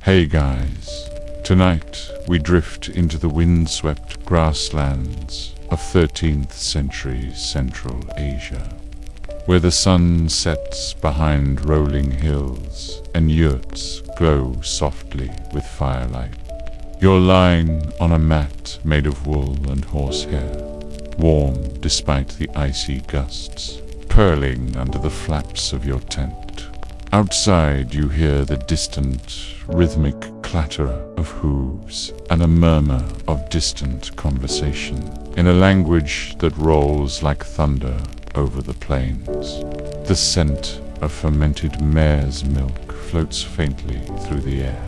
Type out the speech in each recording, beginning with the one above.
Hey guys, tonight we drift into the windswept grasslands of 13th century Central Asia, where the sun sets behind rolling hills and yurts glow softly with firelight. You're lying on a mat made of wool and horsehair, warm despite the icy gusts, purling under the flaps of your tent. Outside you hear the distant, rhythmic clatter of hooves and a murmur of distant conversation in a language that rolls like thunder over the plains. The scent of fermented mare's milk floats faintly through the air.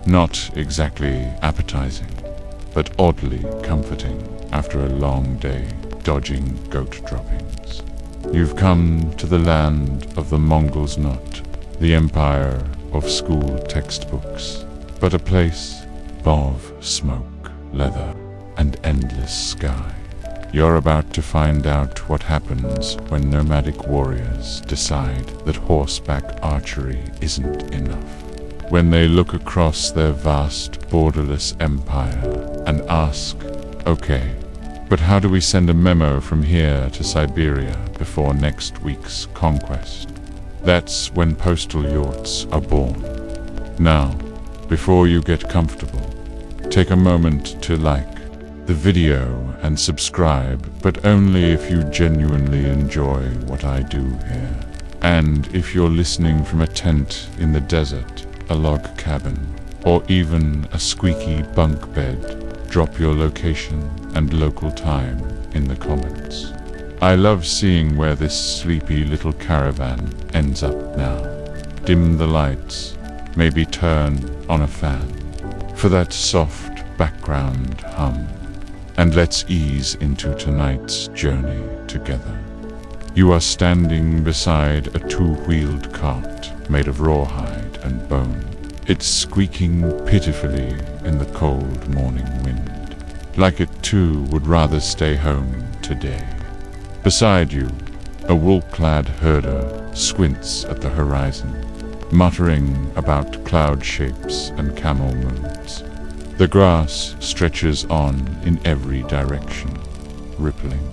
Not exactly appetizing, but oddly comforting after a long day dodging goat droppings. You've come to the land of the Mongols, not the empire of school textbooks, but a place of smoke, leather, and endless sky. You're about to find out what happens when nomadic warriors decide that horseback archery isn't enough. When they look across their vast, borderless empire and ask, okay, but how do we send a memo from here to Siberia before next week's conquest? That's when postal yurts are born. Now, before you get comfortable, take a moment to like the video and subscribe, but only if you genuinely enjoy what I do here. And if you're listening from a tent in the desert, a log cabin, or even a squeaky bunk bed, drop your location and local time in the comments. I love seeing where this sleepy little caravan ends up now. Dim the lights, maybe turn on a fan for that soft background hum, and let's ease into tonight's journey together. You are standing beside a two-wheeled cart made of rawhide and bone. It's squeaking pitifully in the cold morning wind, like it too would rather stay home today. Beside you, a wool-clad herder squints at the horizon, muttering about cloud shapes and camel moons. The grass stretches on in every direction, rippling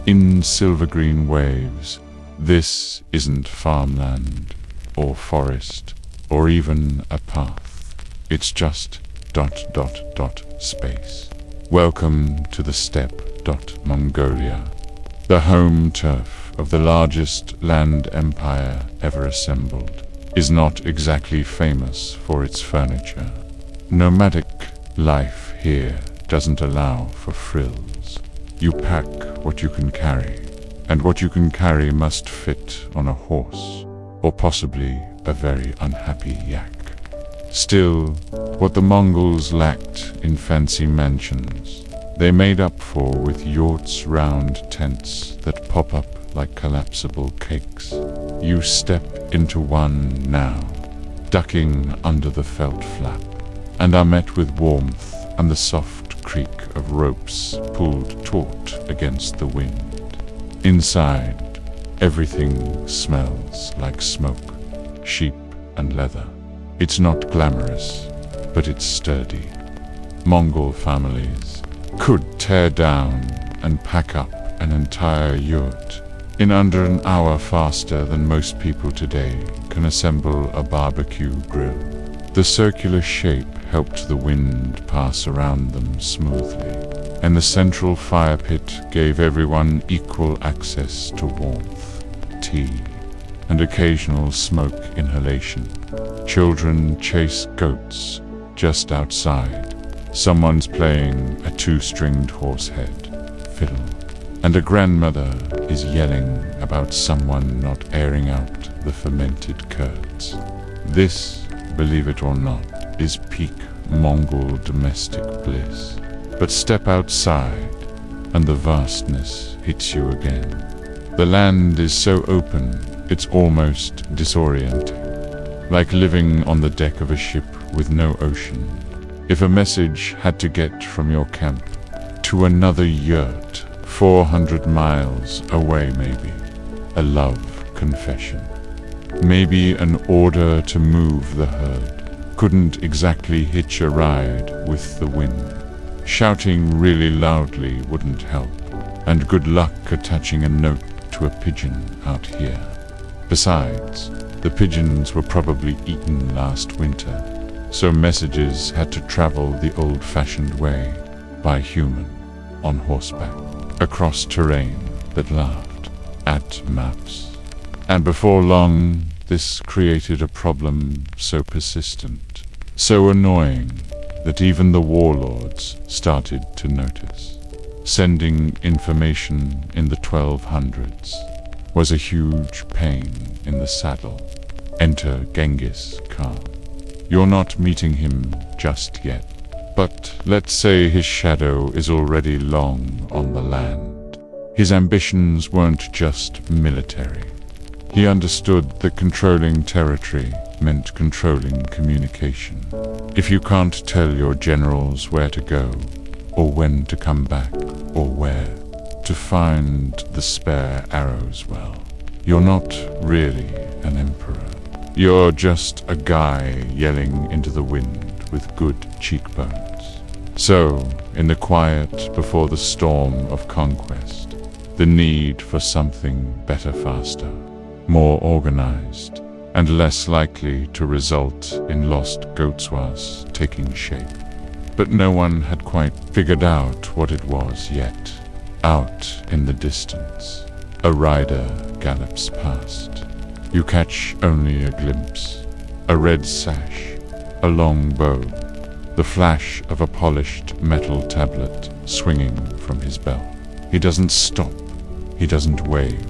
in silver-green waves. This isn't farmland or forest or even a path. It's just ... space. Welcome to the steppe. Mongolia, the home turf of the largest land empire ever assembled, is not exactly famous for its furniture. Nomadic life here doesn't allow for frills. You pack what you can carry, and what you can carry must fit on a horse, or possibly a very unhappy yak. Still, what the Mongols lacked in fancy mansions, they made up for with yurts, round tents that pop up like collapsible cakes. You step into one now, ducking under the felt flap, and are met with warmth and the soft creak of ropes pulled taut against the wind. Inside, everything smells like smoke, sheep and leather. It's not glamorous, but it's sturdy. Mongol families could tear down and pack up an entire yurt in under an hour faster than most people today can assemble a barbecue grill. The circular shape helped the wind pass around them smoothly, and the central fire pit gave everyone equal access to warmth, tea, and occasional smoke inhalation. Children chase goats just outside. Someone's playing a two-stringed horsehead fiddle, and a grandmother is yelling about someone not airing out the fermented curds. This, believe it or not, is peak Mongol domestic bliss. But step outside, and the vastness hits you again. The land is so open, it's almost disorienting, like living on the deck of a ship with no ocean. If a message had to get from your camp to another yurt, 400 miles away maybe, a love confession, maybe an order to move the herd, couldn't exactly hitch a ride with the wind. Shouting really loudly wouldn't help, and good luck attaching a note to a pigeon out here. Besides, the pigeons were probably eaten last winter, so messages had to travel the old-fashioned way, by human, on horseback, across terrain that laughed at maps. And before long, this created a problem so persistent, so annoying, that even the warlords started to notice. Sending information in the 1200s was a huge pain in the saddle. Enter Genghis Khan. You're not meeting him just yet, but let's say his shadow is already long on the land. His ambitions weren't just military. He understood that controlling territory meant controlling communication. If you can't tell your generals where to go, or when to come back, or where to find the spare arrows, well, you're not really an emperor. You're just a guy yelling into the wind with good cheekbones. So, in the quiet before the storm of conquest, the need for something better, faster, more organized, and less likely to result in lost Gotswas taking shape. But no one had quite figured out what it was yet. Out in the distance, a rider gallops past. You catch only a glimpse, a red sash, a long bow, the flash of a polished metal tablet swinging from his belt. He doesn't stop, he doesn't wave.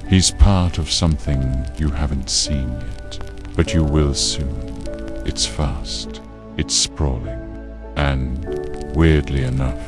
He's part of something you haven't seen yet, but you will soon. It's fast, it's sprawling, and, weirdly enough,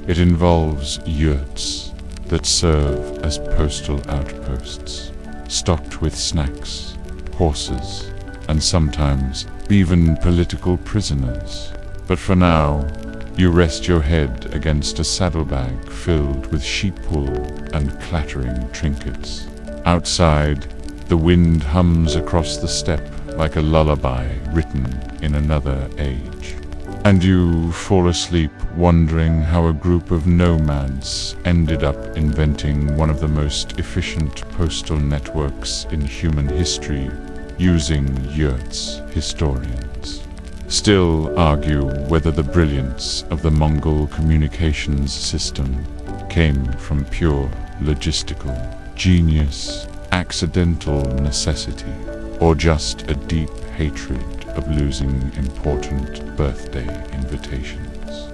it involves yurts that serve as postal outposts, stocked with snacks, horses, and sometimes even political prisoners. But for now, you rest your head against a saddlebag filled with sheep wool and clattering trinkets. Outside, the wind hums across the steppe like a lullaby written in another age. And you fall asleep wondering how a group of nomads ended up inventing one of the most efficient postal networks in human history, using yurts. Historians still argue whether the brilliance of the Mongol communications system came from pure logistical genius, accidental necessity, or just a deep hatred of losing important birthday invitations.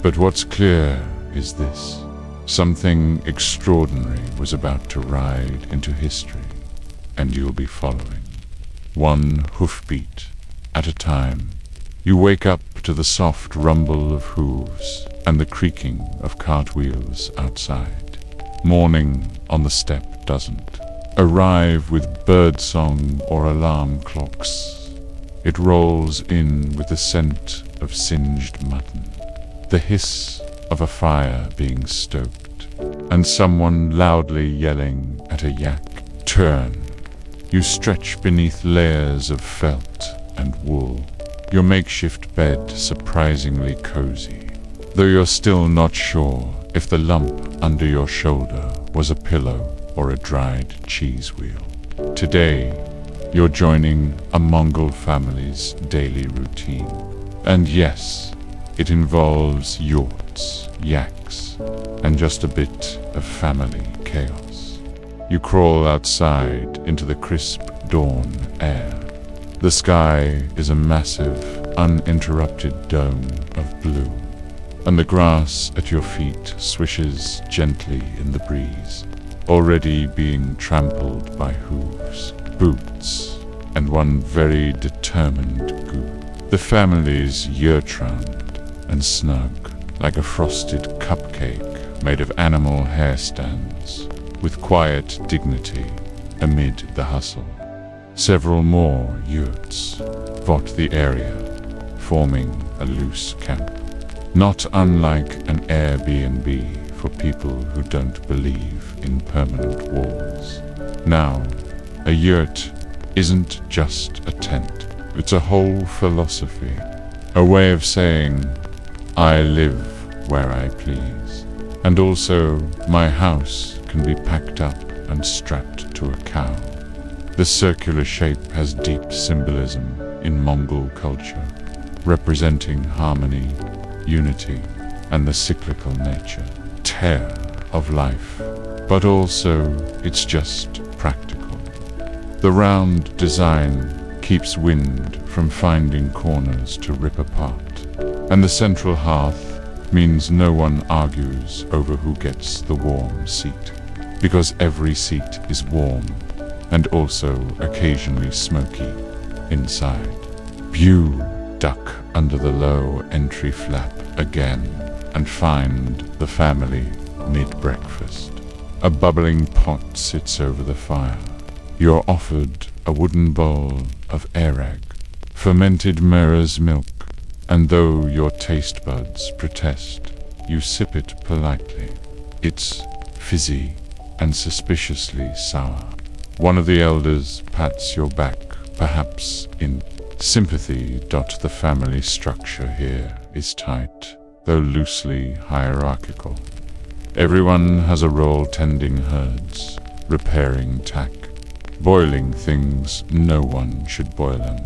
But what's clear is this: something extraordinary was about to ride into history, and you'll be following. One hoofbeat at a time, you wake up to the soft rumble of hooves and the creaking of cartwheels outside. Morning on the steppe doesn't arrive with birdsong or alarm clocks. It rolls in with the scent of singed mutton, the hiss of a fire being stoked, and someone loudly yelling at a yak. Turn. You stretch beneath layers of felt and wool, your makeshift bed surprisingly cozy, though you're still not sure if the lump under your shoulder was a pillow or a dried cheese wheel. Today, you're joining a Mongol family's daily routine. And yes, it involves yurts, yaks, and just a bit of family chaos. You crawl outside into the crisp dawn air. The sky is a massive, uninterrupted dome of blue, and the grass at your feet swishes gently in the breeze, already being trampled by hooves, boots, and one very determined goose. The family's yurt-round and snug, like a frosted cupcake made of animal hair stands, with quiet dignity amid the hustle. Several more yurts dot the area, forming a loose camp, not unlike an Airbnb for people who don't believe in permanent walls. Now, a yurt isn't just a tent, It's a whole philosophy, a way of saying, I live where I please. And also, my house can be packed up and strapped to a cow. The circular shape has deep symbolism in Mongol culture, representing harmony, unity, and the cyclical nature, tear of life. But also, it's just practical. The round design keeps wind from finding corners to rip apart, and the central hearth means no one argues over who gets the warm seat, because every seat is warm and also occasionally smoky inside. You duck under the low entry flap again and find the family mid-breakfast. A bubbling pot sits over the fire. You're offered a wooden bowl of arag, fermented mare's milk, and though your taste buds protest, you sip it politely. It's fizzy and suspiciously sour. One of the elders pats your back, perhaps in sympathy. The family structure here is tight, though loosely hierarchical. Everyone has a role: tending herds, repairing tack, boiling things no one should boil them.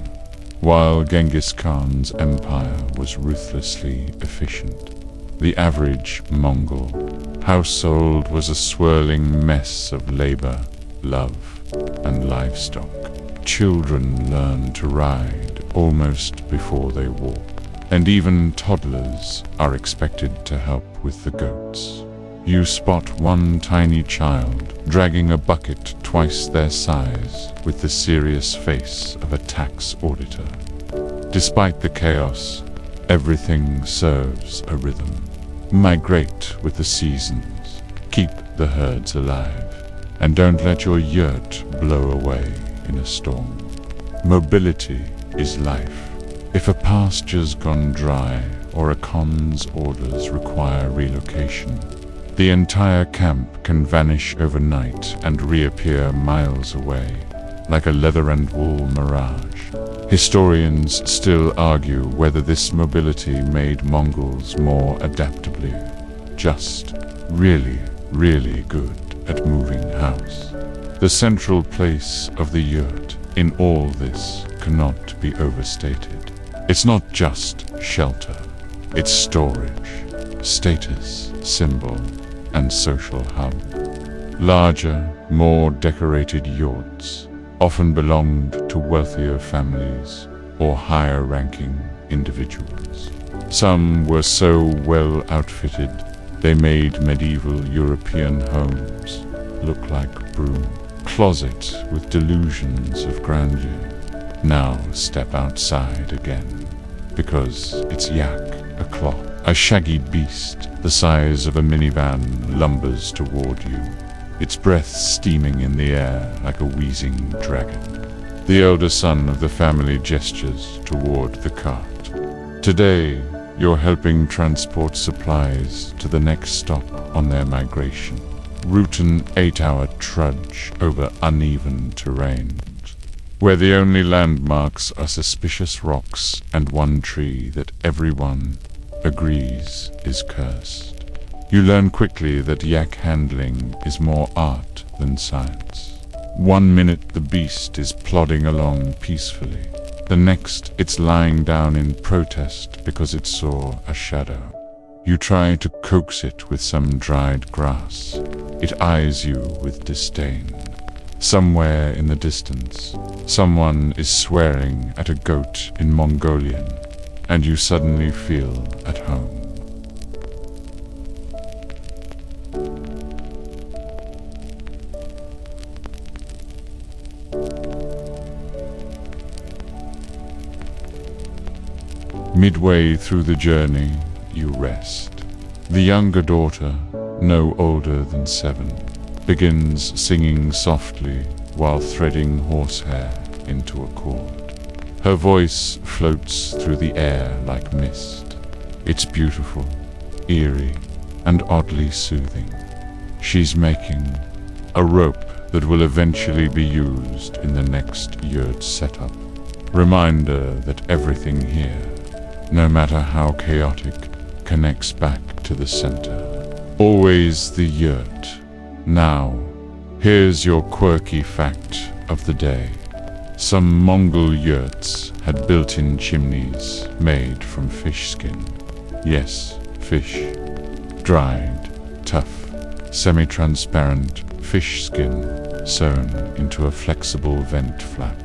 While Genghis Khan's empire was ruthlessly efficient, the average Mongol household was a swirling mess of labor, love, and livestock. Children learn to ride almost before they walk, and even toddlers are expected to help with the goats. You spot one tiny child dragging a bucket twice their size with the serious face of a tax auditor. Despite the chaos, everything serves a rhythm. Migrate with the seasons, keep the herds alive, and don't let your yurt blow away in a storm. Mobility is life. If a pasture's gone dry or a khan's orders require relocation, the entire camp can vanish overnight and reappear miles away, like a leather and wool mirage. Historians still argue whether this mobility made Mongols more adaptably, just really, really good at moving house. The central place of the yurt in all this cannot be overstated. It's not just shelter, it's storage, status, symbol, and social hub. Larger, more decorated yurts often belonged to wealthier families or higher-ranking individuals. Some were so well outfitted they made medieval European homes look like broom. Closet with delusions of grandeur. Now step outside again, because it's yak o'clock. A shaggy beast the size of a minivan lumbers toward you, its breath steaming in the air like a wheezing dragon. The elder son of the family gestures toward the cart. Today, you're helping transport supplies to the next stop on their migration. Route an 8-hour trudge over uneven terrain, where the only landmarks are suspicious rocks and one tree that everyone agrees is cursed. You learn quickly that yak handling is more art than science. 1 minute the beast is plodding along peacefully. The next it's lying down in protest because it saw a shadow. You try to coax it with some dried grass. It eyes you with disdain. Somewhere in the distance, someone is swearing at a goat in Mongolian, and you suddenly feel at home. Midway through the journey, you rest. The younger daughter, no older than 7, begins singing softly while threading horsehair into a cord. Her voice floats through the air like mist. It's beautiful, eerie, and oddly soothing. She's making a rope that will eventually be used in the next yurt setup. Reminder that everything here, no matter how chaotic, connects back to the center. Always the yurt. Now, here's your quirky fact of the day. Some Mongol yurts had built-in chimneys made from fish skin. Yes, fish. Dried, tough, semi-transparent fish skin sewn into a flexible vent flap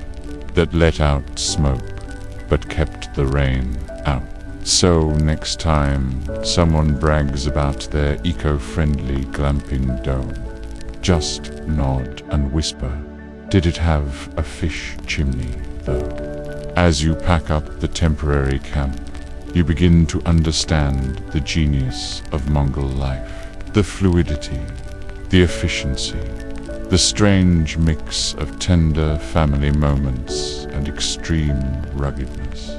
that let out smoke but kept the rain out. So next time someone brags about their eco-friendly glamping dome, just nod and whisper, "Did it have a fish chimney, though?" As you pack up the temporary camp, you begin to understand the genius of Mongol life, the fluidity, the efficiency, the strange mix of tender family moments and extreme ruggedness.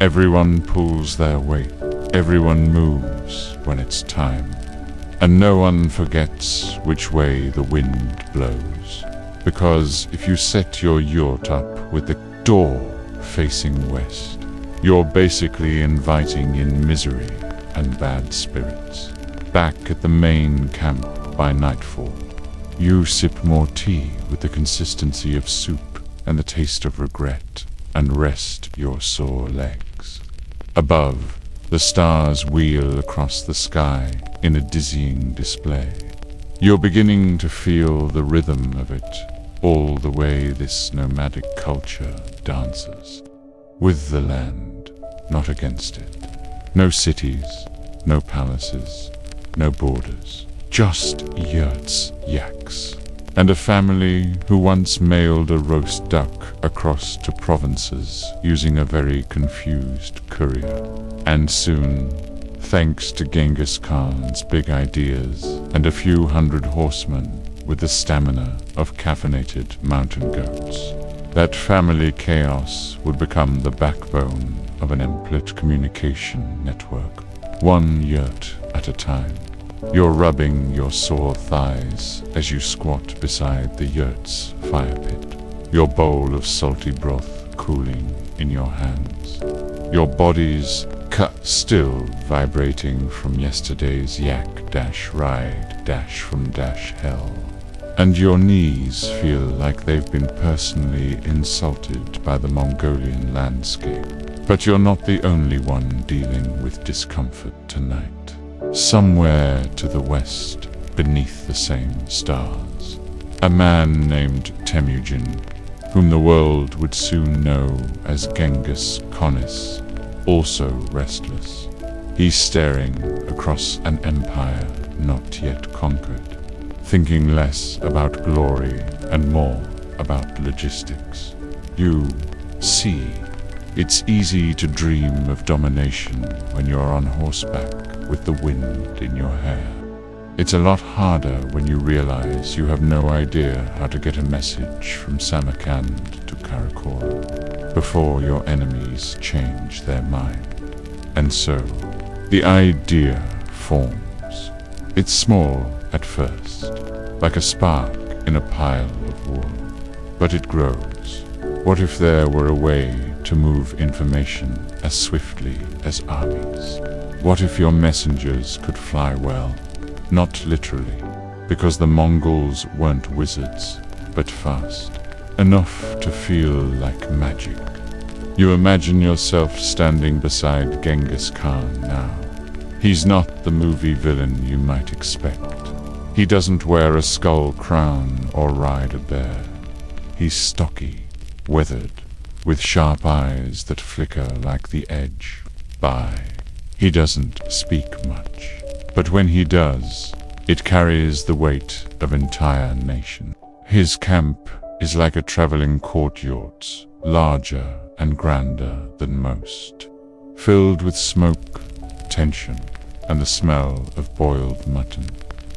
Everyone pulls their weight, everyone moves when it's time, and no one forgets which way the wind blows. Because if you set your yurt up with the door facing west, you're basically inviting in misery and bad spirits. Back at the main camp by nightfall, you sip more tea with the consistency of soup and the taste of regret, and rest your sore legs. Above, the stars wheel across the sky in a dizzying display. You're beginning to feel the rhythm of it, all the way this nomadic culture dances. With the land, not against it. No cities, no palaces, no borders. Just yurts, yaks, and a family who once mailed a roast duck across to provinces using a very confused courier. And soon, thanks to Genghis Khan's big ideas and a few hundred horsemen with the stamina of caffeinated mountain goats, that family chaos would become the backbone of an emplit communication network, one yurt at a time. You're rubbing your sore thighs as you squat beside the yurt's fire pit, your bowl of salty broth cooling in your hands, your body's cut still vibrating from yesterday's yak-ride-from-hell, and your knees feel like they've been personally insulted by the Mongolian landscape. But you're not the only one dealing with discomfort tonight. Somewhere to the west, beneath the same stars, a man named Temujin, whom the world would soon know as Genghis Khanis, also restless. He's staring across an empire not yet conquered, thinking less about glory and more about logistics. You see, it's easy to dream of domination when you're on horseback with the wind in your hair. It's a lot harder when you realize you have no idea how to get a message from Samarkand to Karakoram before your enemies change their mind. And so, the idea forms. It's small at first, like a spark in a pile of wool, but it grows. What if there were a way to move information as swiftly as armies? What if your messengers could fly well? Not literally, because the Mongols weren't wizards, but fast, enough to feel like magic. You imagine yourself standing beside Genghis Khan now. He's not the movie villain you might expect. He doesn't wear a skull crown or ride a bear. He's stocky, weathered, with sharp eyes that flicker like the edge. He doesn't speak much, but when he does, it carries the weight of an entire nation. His camp is like a traveling court yurt, larger and grander than most, filled with smoke, tension, and the smell of boiled mutton.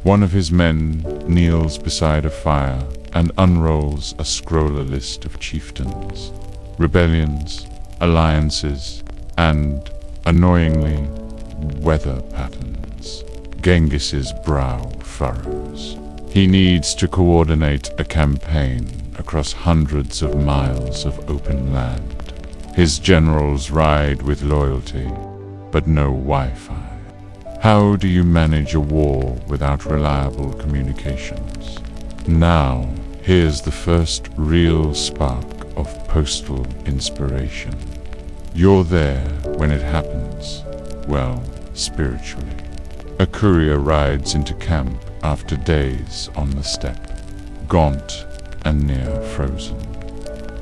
One of his men kneels beside a fire and unrolls a scroller list of chieftains, rebellions, alliances, and, annoyingly, weather patterns. Genghis's brow furrows. He needs to coordinate a campaign across hundreds of miles of open land, His generals ride with loyalty, but no Wi-Fi. How do you manage a war without reliable communications? Now, here's the first real spark of postal inspiration. You're there when it happens, well, spiritually. A courier rides into camp after days on the steppe, gaunt and near frozen.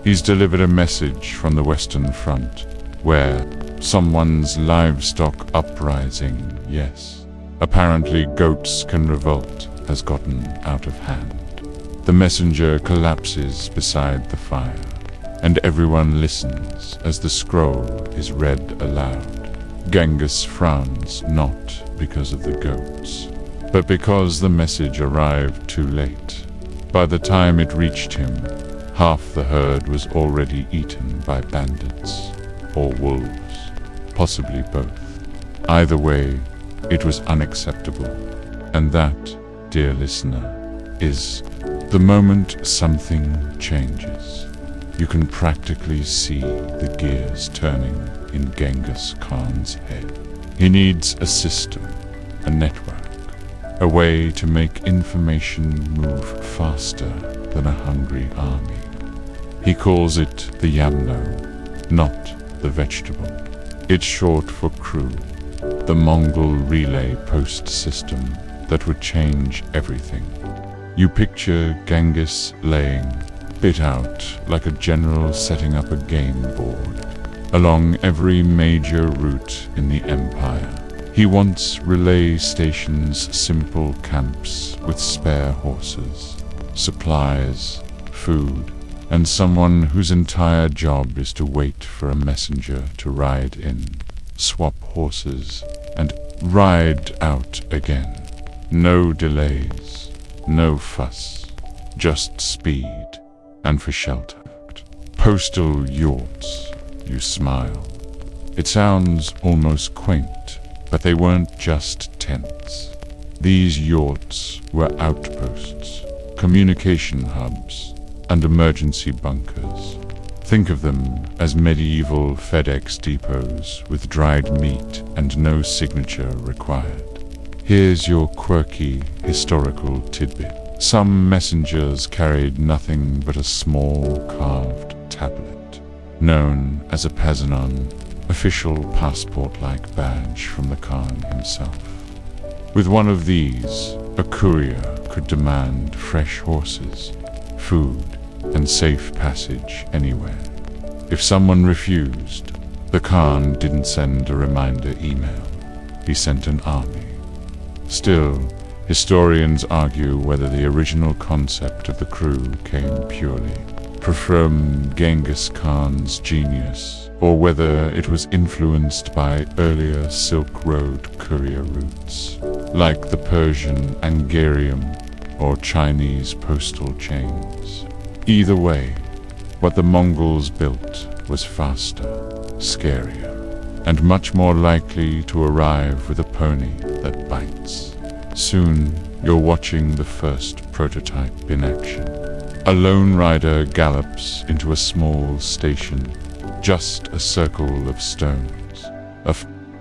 He's delivered a message from the Western Front, where someone's livestock uprising, yes, apparently goats can revolt, has gotten out of hand. The messenger collapses beside the fire, and everyone listens as the scroll is read aloud. Genghis frowns not because of the goats, but because the message arrived too late. By the time it reached him, half the herd was already eaten by bandits, or wolves, possibly both. Either way, it was unacceptable. And that, dear listener, is the moment something changes. You can practically see the gears turning in Genghis Khan's head. He needs a system, a network, a way to make information move faster than a hungry army. He calls it the Yamno, not the vegetable. It's short for crew, the Mongol relay post system that would change everything. You picture Genghis laying, bit out like a general setting up a game board, along every major route in the empire. He wants relay stations, simple camps with spare horses, supplies, food, and someone whose entire job is to wait for a messenger to ride in, swap horses, and ride out again. No delays, no fuss, just speed, and for shelter. Postal yurts, you smile. It sounds almost quaint, but they weren't just tents. These yurts were outposts, communication hubs, and emergency bunkers. Think of them as medieval FedEx depots with dried meat and no signature required. Here's your quirky historical tidbit. Some messengers carried nothing but a small carved tablet, known as a pazanon, official passport-like badge from the Khan himself. With one of these, a courier could demand fresh horses, food, and safe passage anywhere. If someone refused, the Khan didn't send a reminder email. He sent an army. Still, historians argue whether the original concept of the crew came purely from Genghis Khan's genius, or whether it was influenced by earlier Silk Road courier routes, like the Persian Angarium or Chinese postal chains. Either way, what the Mongols built was faster, scarier, and much more likely to arrive with a pony that bites. Soon, you're watching the first prototype in action. A lone rider gallops into a small station, just a circle of stones, a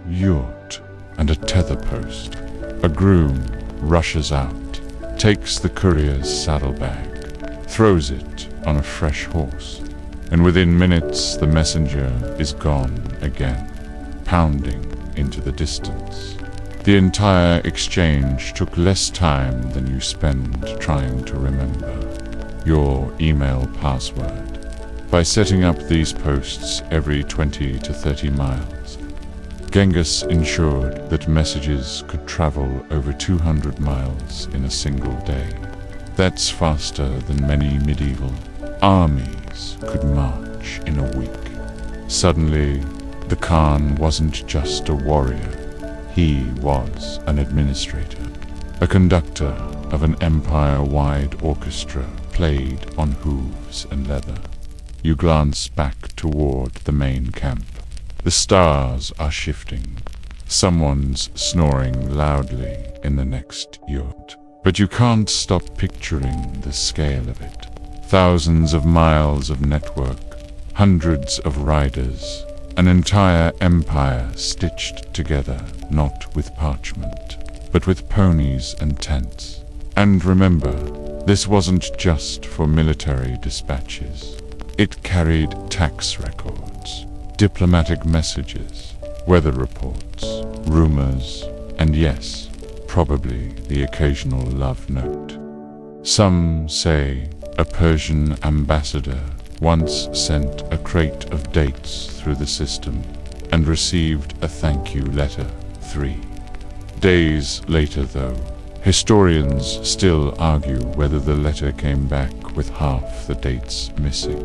yurt, and a tether post. A groom rushes out, takes the courier's saddlebag, throws it on a fresh horse, and within minutes the messenger is gone again, pounding into the distance. The entire exchange took less time than you spend trying to remember your email password. By setting up these posts every 20 to 30 miles, Genghis ensured that messages could travel over 200 miles in a single day. That's faster than many medieval armies could march in a week. Suddenly, the Khan wasn't just a warrior. He was an administrator, a conductor of an empire-wide orchestra played on hooves and leather. You glance back toward the main camp. The stars are shifting. Someone's snoring loudly in the next yurt. But you can't stop picturing the scale of it. Thousands of miles of network, Hundreds of riders, an entire empire stitched together, not with parchment, but with ponies and tents. And remember, this wasn't just for military dispatches. It carried tax records, diplomatic messages, weather reports, rumors, and yes, probably the occasional love note. Some say a Persian ambassador once sent a crate of dates through the system and received a thank you letter 3 days later, though. Historians still argue whether the letter came back with half the dates missing.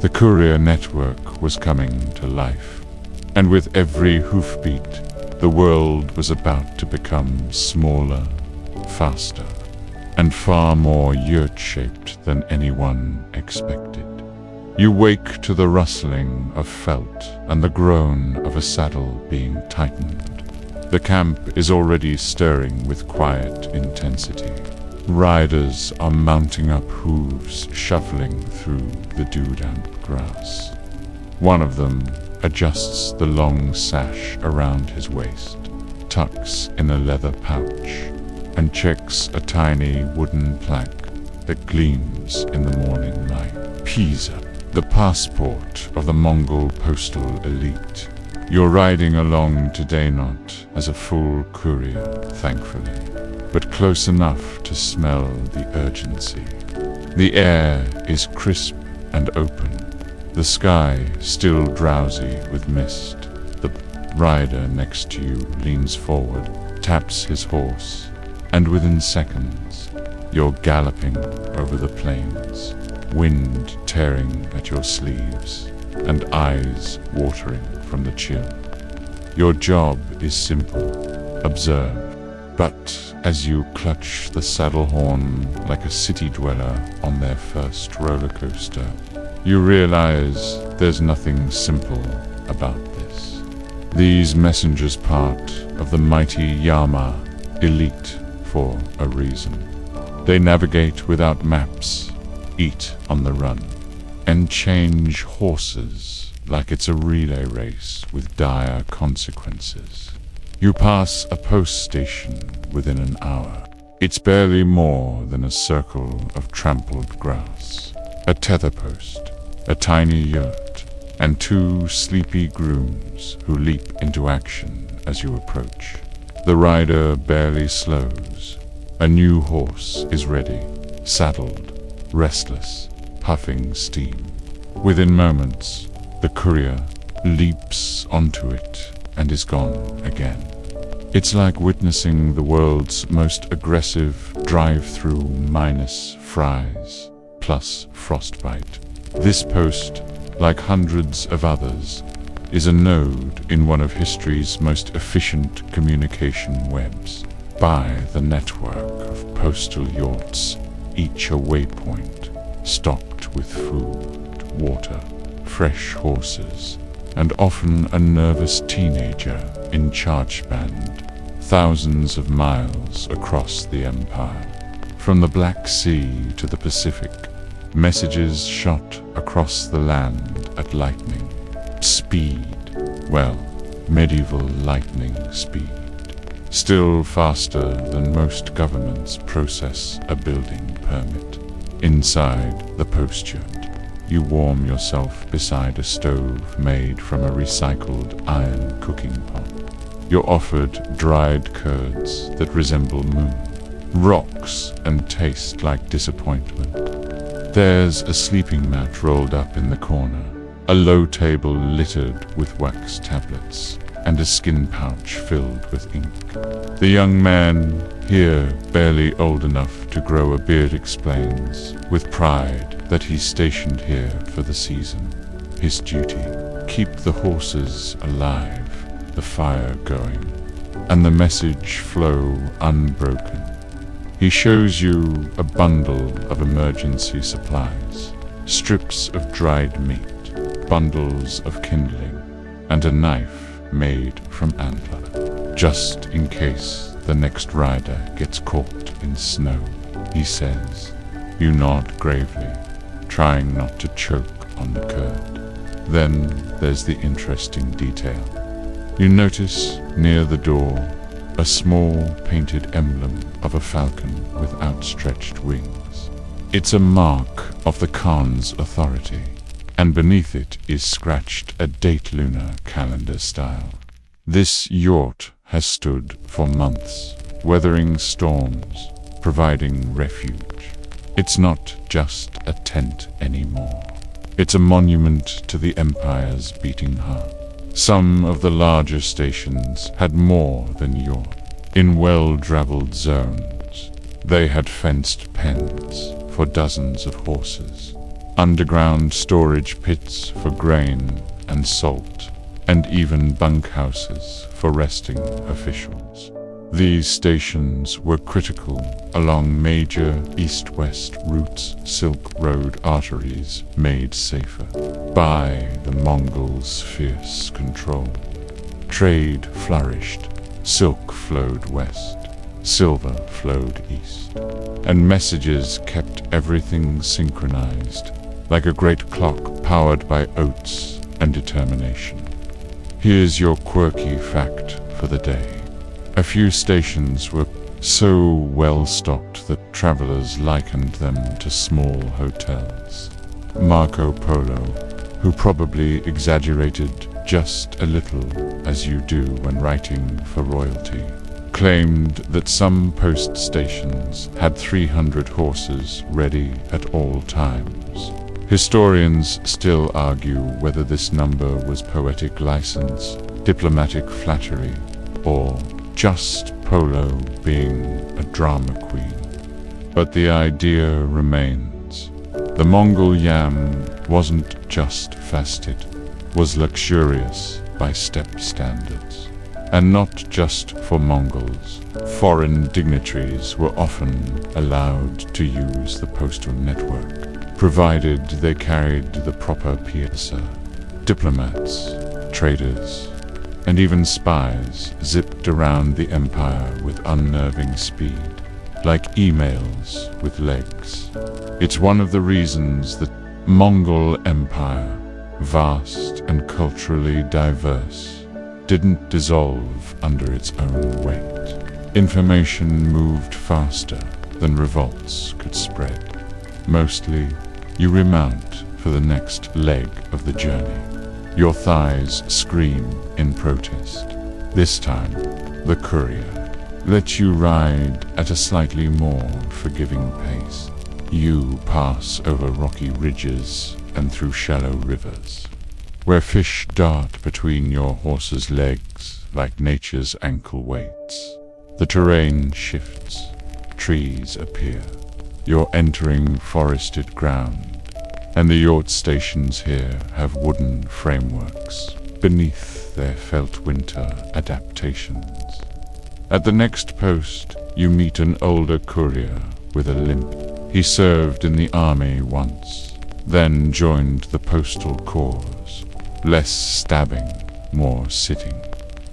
The courier network was coming to life, and with every hoofbeat, the world was about to become smaller, faster, and far more yurt-shaped than anyone expected. You wake to the rustling of felt and the groan of a saddle being tightened. The camp is already stirring with quiet intensity. Riders are mounting up hooves, shuffling through the dew-damp grass. One of them adjusts the long sash around his waist, tucks in a leather pouch, and checks a tiny wooden plaque that gleams in the morning light. Pisa, the passport of the Mongol postal elite. You're riding along today not as a full courier, thankfully, but close enough to smell the urgency. The air is crisp and open, the sky still drowsy with mist. The rider next to you leans forward, taps his horse, and within seconds, you're galloping over the plains, wind tearing at your sleeves, and eyes watering from the chill. Your job is simple: observe. But as you clutch the saddle horn like a city dweller on their first roller coaster, you realize there's nothing simple about this. These messengers part of the mighty Yama elite for a reason. They navigate without maps, eat on the run, and change horses like it's a relay race with dire consequences. You pass a post station within an hour. It's barely more than a circle of trampled grass. A tether post, a tiny yurt, and 2 sleepy grooms who leap into action as you approach. The rider barely slows. A new horse is ready, saddled, restless, puffing steam. Within moments, the courier leaps onto it and is gone again. It's like witnessing the world's most aggressive drive-through minus fries plus frostbite. This post, like hundreds of others, is a node in one of history's most efficient communication webs. By the network of postal yurts, each a waypoint, stocked with food, water, fresh horses, and often a nervous teenager in charge band, thousands of miles across the empire. From the Black Sea to the Pacific, messages shot across the land at lightning speed. Well, medieval lightning speed. Still faster than most governments process a building permit. Inside the post yurt, you warm yourself beside a stove made from a recycled iron cooking pot. You're offered dried curds that resemble moon, rocks and taste like disappointment. There's a sleeping mat rolled up in the corner, a low table littered with wax tablets, and a skin pouch filled with ink. The young man, here barely old enough to grow a beard, explains with pride that he's stationed here for the season. His duty: keep the horses alive, the fire going, and the message flow unbroken. He shows you a bundle of emergency supplies, strips of dried meat, bundles of kindling, and a knife made from antler, just in case the next rider gets caught in snow. He says. You nod gravely, trying not to choke on the curd. Then there's the interesting detail. You notice near the door a small painted emblem of a falcon with outstretched wings. It's a mark of the Khan's authority, and beneath it is scratched a date lunar calendar style. This yurt has stood for months, weathering storms, providing refuge. It's not just a tent anymore. It's a monument to the empire's beating heart. Some of the larger stations had more than yurt. In well-traveled zones, they had fenced pens for dozens of horses, underground storage pits for grain and salt, and even bunkhouses for resting officials. These stations were critical along major east-west routes, Silk Road arteries made safer by the Mongols' fierce control. Trade flourished, silk flowed west, silver flowed east, and messages kept everything synchronized, like a great clock powered by oats and determination. Here's your quirky fact for the day. A few stations were so well stocked that travelers likened them to small hotels. Marco Polo, who probably exaggerated just a little, as you do when writing for royalty, claimed that some post stations had 300 horses ready at all times. Historians still argue whether this number was poetic license, diplomatic flattery, or just Polo being a drama queen. But the idea remains. The Mongol yam wasn't just fasted, was luxurious by steppe standards. And not just for Mongols. Foreign dignitaries were often allowed to use the postal network, provided they carried the proper PSA. Diplomats, traders, and even spies zipped around the empire with unnerving speed, like emails with legs. It's one of the reasons the Mongol Empire, vast and culturally diverse, didn't dissolve under its own weight. Information moved faster than revolts could spread. Mostly, you remount for the next leg of the journey. Your thighs scream in protest. This time, the courier lets you ride at a slightly more forgiving pace. You pass over rocky ridges and through shallow rivers, where fish dart between your horse's legs like nature's ankle weights. The terrain shifts, trees appear. You're entering forested ground, and the yurt stations here have wooden frameworks beneath their felt winter adaptations. At the next post, you meet an older courier with a limp. He served in the army once, then joined the postal corps. Less stabbing, more sitting,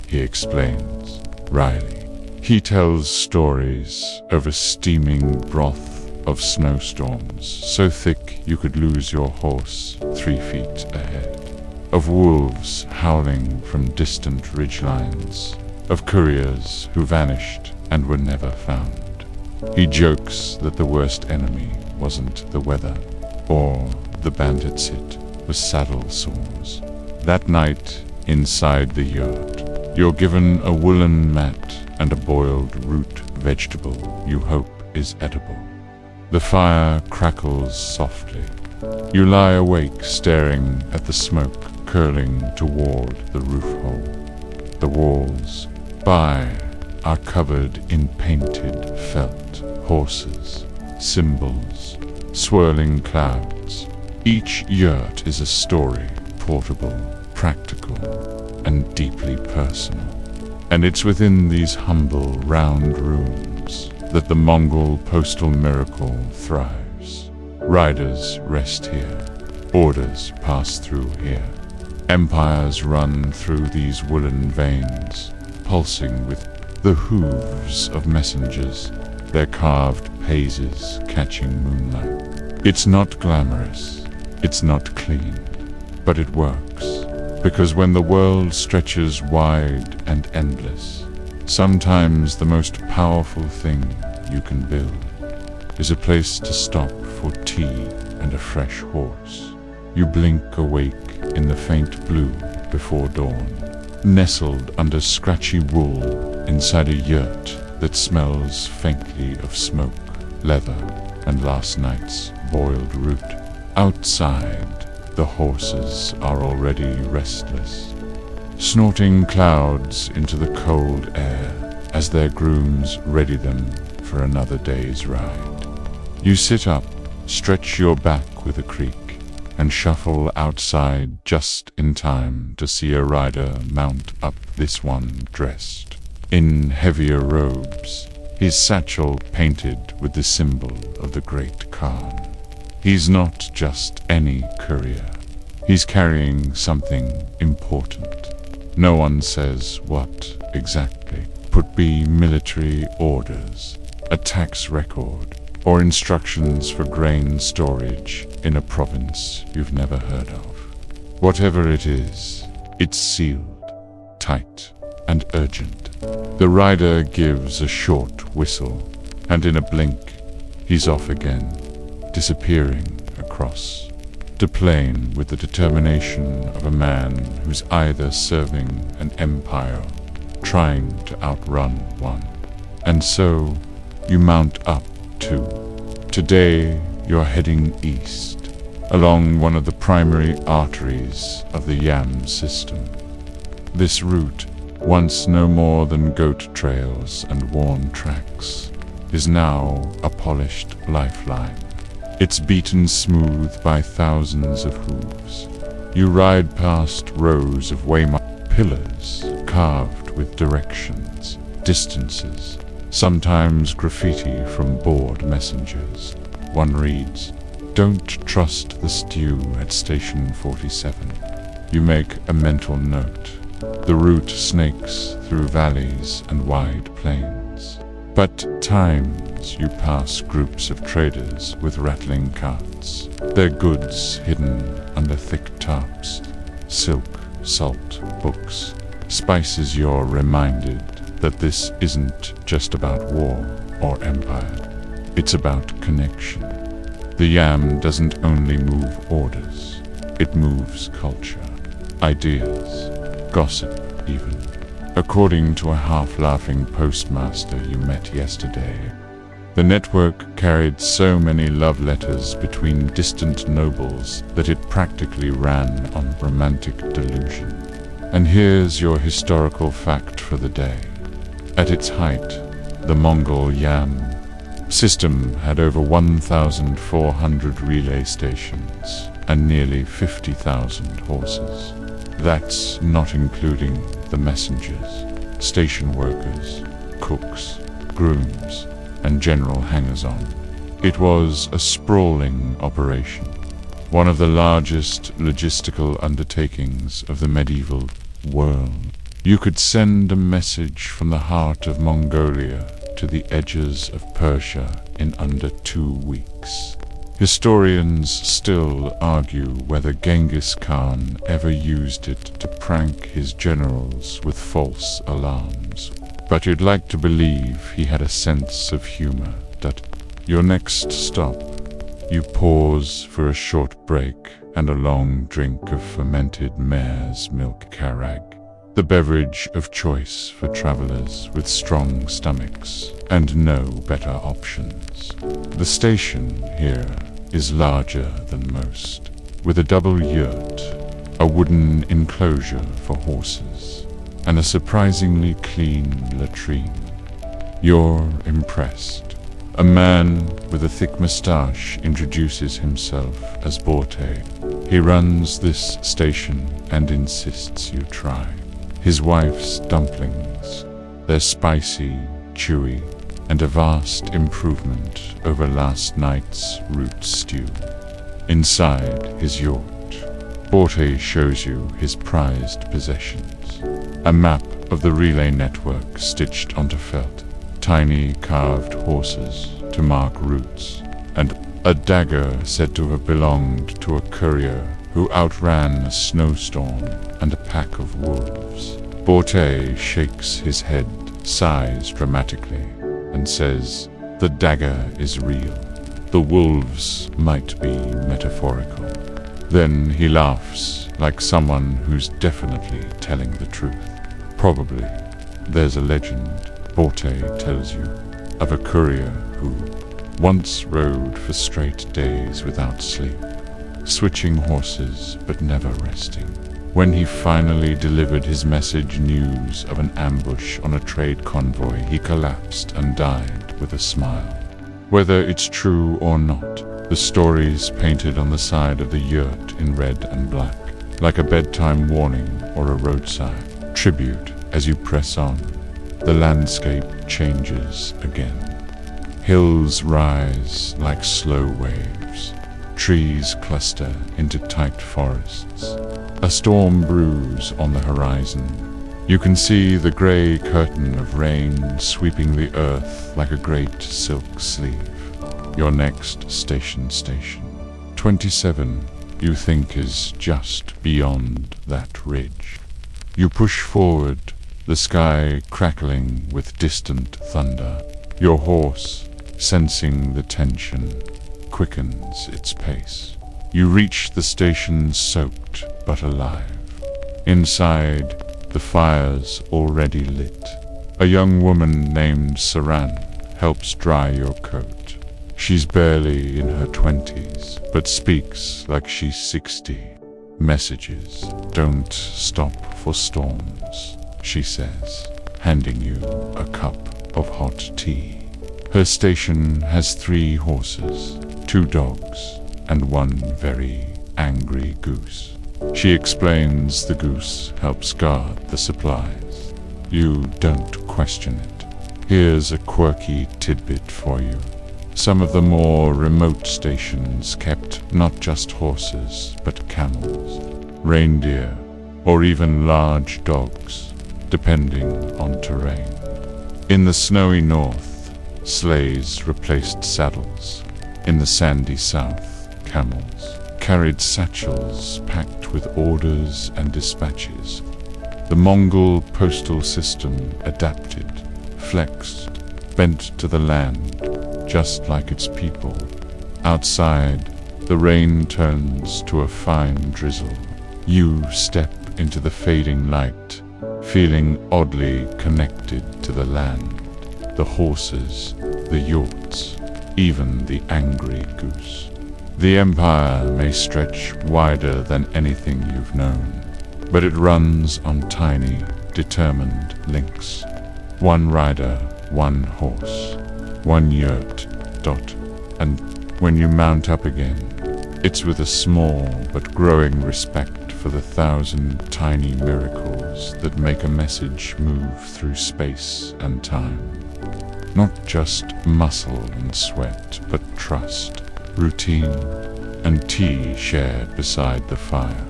he explains, wryly. He tells stories of a steaming broth of snowstorms so thick you could lose your horse 3 feet ahead, of wolves howling from distant ridgelines, of couriers who vanished and were never found. He jokes that the worst enemy wasn't the weather or the bandits, it was saddle sores. That night, inside the yurt, you're given a woolen mat and a boiled root vegetable you hope is edible. The fire crackles softly. You lie awake staring at the smoke curling toward the roof hole. The walls by are covered in painted felt, horses, symbols, swirling clouds. Each yurt is a story, portable, practical, and deeply personal. And it's within these humble, round rooms that the Mongol postal miracle thrives. Riders rest here. Orders pass through here. Empires run through these woolen veins, pulsing with the hooves of messengers, their carved paises catching moonlight. It's not glamorous, it's not clean, But it works, because when the world stretches wide and endless, sometimes the most powerful thing you can build is a place to stop for tea and a fresh horse. You blink awake in the faint blue before dawn, nestled under scratchy wool inside a yurt that smells faintly of smoke, leather, and last night's boiled root. Outside, the horses are already restless, snorting clouds into the cold air as their grooms ready them for another day's ride. You sit up, stretch your back with a creak, and shuffle outside just in time to see a rider mount up, this one dressed in heavier robes, his satchel painted with the symbol of the Great Khan. He's not just any courier. He's carrying something important. No one says what exactly. Could be military orders, a tax record, or instructions for grain storage in a province you've never heard of. Whatever it is, it's sealed, tight, and urgent. The rider gives a short whistle, and in a blink, he's off again, disappearing across the plain with the determination of a man who's either serving an empire, trying to outrun one. And so, you mount up too. Today, you're heading east, along one of the primary arteries of the Yam system. This route, once no more than goat trails and worn tracks, is now a polished lifeline. It's beaten smooth by thousands of hooves. You ride past rows of waymark pillars carved with directions, distances, sometimes graffiti from bored messengers. One reads, "Don't trust the stew at Station 47. You make a mental note. The route snakes through valleys and wide plains. But at times you pass groups of traders with rattling carts, their goods hidden under thick tarps. Silk, salt, books, spices. You're reminded that this isn't just about war or empire. It's about connection. The Yam doesn't only move orders, it moves culture, ideas, gossip even. According to a half-laughing postmaster you met yesterday, the network carried so many love letters between distant nobles that it practically ran on romantic delusion. And here's your historical fact for the day. At its height, the Mongol Yam system had over 1,400 relay stations and nearly 50,000 horses. That's not including the messengers, station workers, cooks, grooms, and general hangers-on. It was a sprawling operation, one of the largest logistical undertakings of the medieval world. You could send a message from the heart of Mongolia to the edges of Persia in under 2 weeks. Historians still argue whether Genghis Khan ever used it to prank his generals with false alarms. But you'd like to believe he had a sense of humor. That your next stop, you pause for a short break and a long drink of fermented mare's milk karag, the beverage of choice for travelers with strong stomachs and no better options. The station here is larger than most, with a double yurt, a wooden enclosure for horses, and a surprisingly clean latrine. You're impressed. A man with a thick moustache introduces himself as Borte. He runs this station and insists you try his wife's dumplings. They're spicy, chewy, and a vast improvement over last night's root stew. Inside his yurt, Borte shows you his prized possessions. A map of the relay network stitched onto felt, tiny carved horses to mark routes, and a dagger said to have belonged to a courier who outran a snowstorm and a pack of wolves. Borte shakes his head, sighs dramatically, and says, "The dagger is real. The wolves might be metaphorical." Then he laughs like someone who's definitely telling the truth. "Probably. There's a legend," Borte tells you, "of a courier who once rode for straight days without sleep, switching horses but never resting. When he finally delivered his message news of an ambush on a trade convoy, he collapsed and died with a smile." Whether it's true or not, the stories painted on the side of the yurt in red and black, like a bedtime warning or a roadside tribute as you press on, the landscape changes again. Hills rise like slow waves. Trees cluster into tight forests. A storm brews on the horizon. You can see the gray curtain of rain sweeping the earth like a great silk sleeve. Your next station 27, you think is just beyond that ridge. You push forward, the sky crackling with distant thunder. Your horse, sensing the tension, quickens its pace. You reach the station soaked but alive. Inside, the fire's already lit. A young woman named Saran helps dry your coat. She's barely in her 20s, but speaks like she's 60. "Messages don't stop for storms," she says, handing you a cup of hot tea. Her station has 3 horses, 2 dogs, and 1 very angry goose. She explains the goose helps guard the supplies. You don't question it. Here's a quirky tidbit for you. Some of the more remote stations kept not just horses, but camels, reindeer, or even large dogs, depending on terrain. In the snowy north, sleighs replaced saddles. In the sandy south, camels carried satchels packed with orders and dispatches. The Mongol postal system adapted, flexed, bent to the land, just like its people. Outside, the rain turns to a fine drizzle. You step into the fading light, feeling oddly connected to the land, the horses, the yurts, even the angry goose. The empire may stretch wider than anything you've known, but it runs on tiny, determined links. 1 rider, 1 horse, 1 yurt, and when you mount up again, it's with a small but growing respect for the 1,000 tiny miracles that make a message move through space and time. Not just muscle and sweat, but trust, routine, and tea shared beside the fire.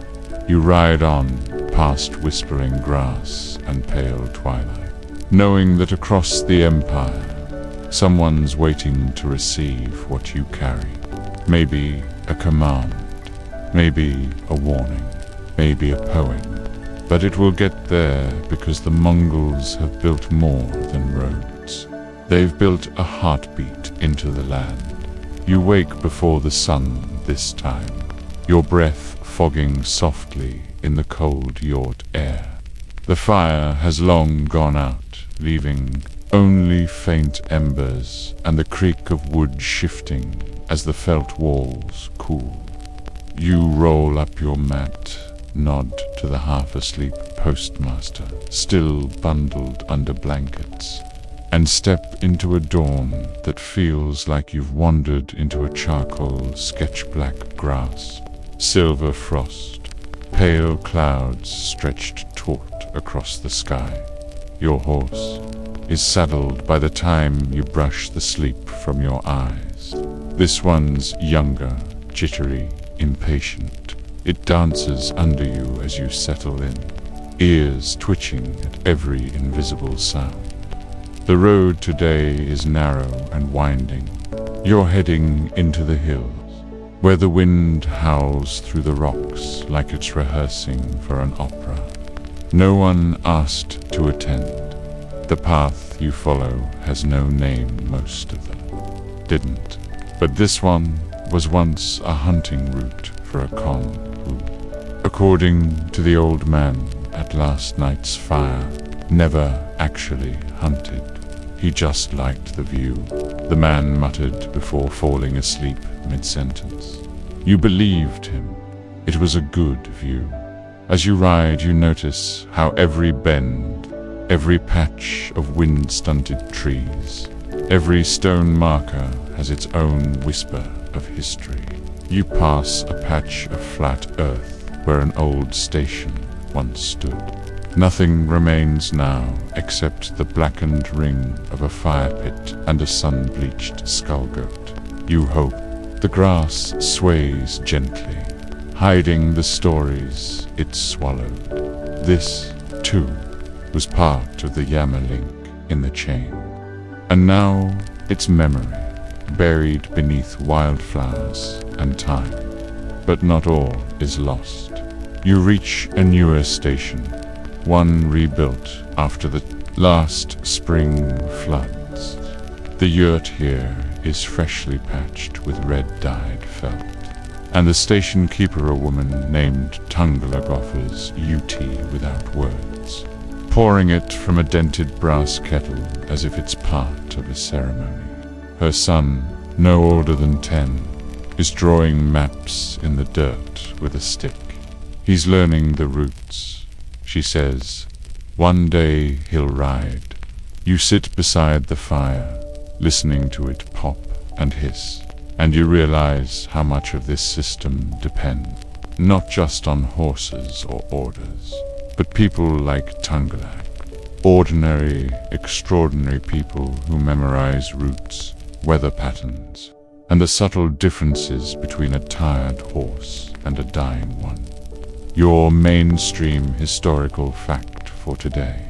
You ride on past whispering grass and pale twilight, knowing that across the empire, someone's waiting to receive what you carry. Maybe a command, maybe a warning, maybe a poem. But it will get there because the Mongols have built more than roads. They've built a heartbeat into the land. You wake before the sun this time, your breath fogging softly in the cold yurt air. The fire has long gone out, leaving only faint embers and the creak of wood shifting as the felt walls cool. You roll up your mat, nod to the half-asleep postmaster, still bundled under blankets, and step into a dawn that feels like you've wandered into a charcoal sketch-black grass. Silver frost, pale clouds stretched taut across the sky. Your horse is saddled by the time you brush the sleep from your eyes. This one's younger, jittery, impatient. It dances under you as you settle in, ears twitching at every invisible sound. The road today is narrow and winding. You're heading into the hills. where the wind howls through the rocks like it's rehearsing for an opera. No one asked to attend. The path you follow has no name, most of them didn't. But this one was once a hunting route for a con who, according to the old man at last night's fire, never actually hunted. He just liked the view, the man muttered before falling asleep mid-sentence. You believed him. It was a good view. As you ride, you notice how every bend, every patch of wind-stunted trees, every stone marker has its own whisper of history. You pass a patch of flat earth where an old station once stood. Nothing remains now except the blackened ring of a fire pit and a sun-bleached skull goat. You hope. The grass sways gently, hiding the stories it swallowed. This, too, was part of the Yama link in the chain. And now it's memory, buried beneath wildflowers and time. But not all is lost. You reach a newer station, one rebuilt after the last spring floods. The yurt here is freshly patched with red-dyed felt, and the station keeper, a woman named Tunglag, offers tea without words, pouring it from a dented brass kettle as if it's part of a ceremony. Her son, no older than 10, is drawing maps in the dirt with a stick. He's learning the routes. She says, one day he'll ride. You sit beside the fire, listening to it pop and hiss, and you realize how much of this system depends not just on horses or orders, but people like Tunglag, ordinary, extraordinary people who memorize routes, weather patterns, and the subtle differences between a tired horse and a dying one. Your mainstream historical fact for today.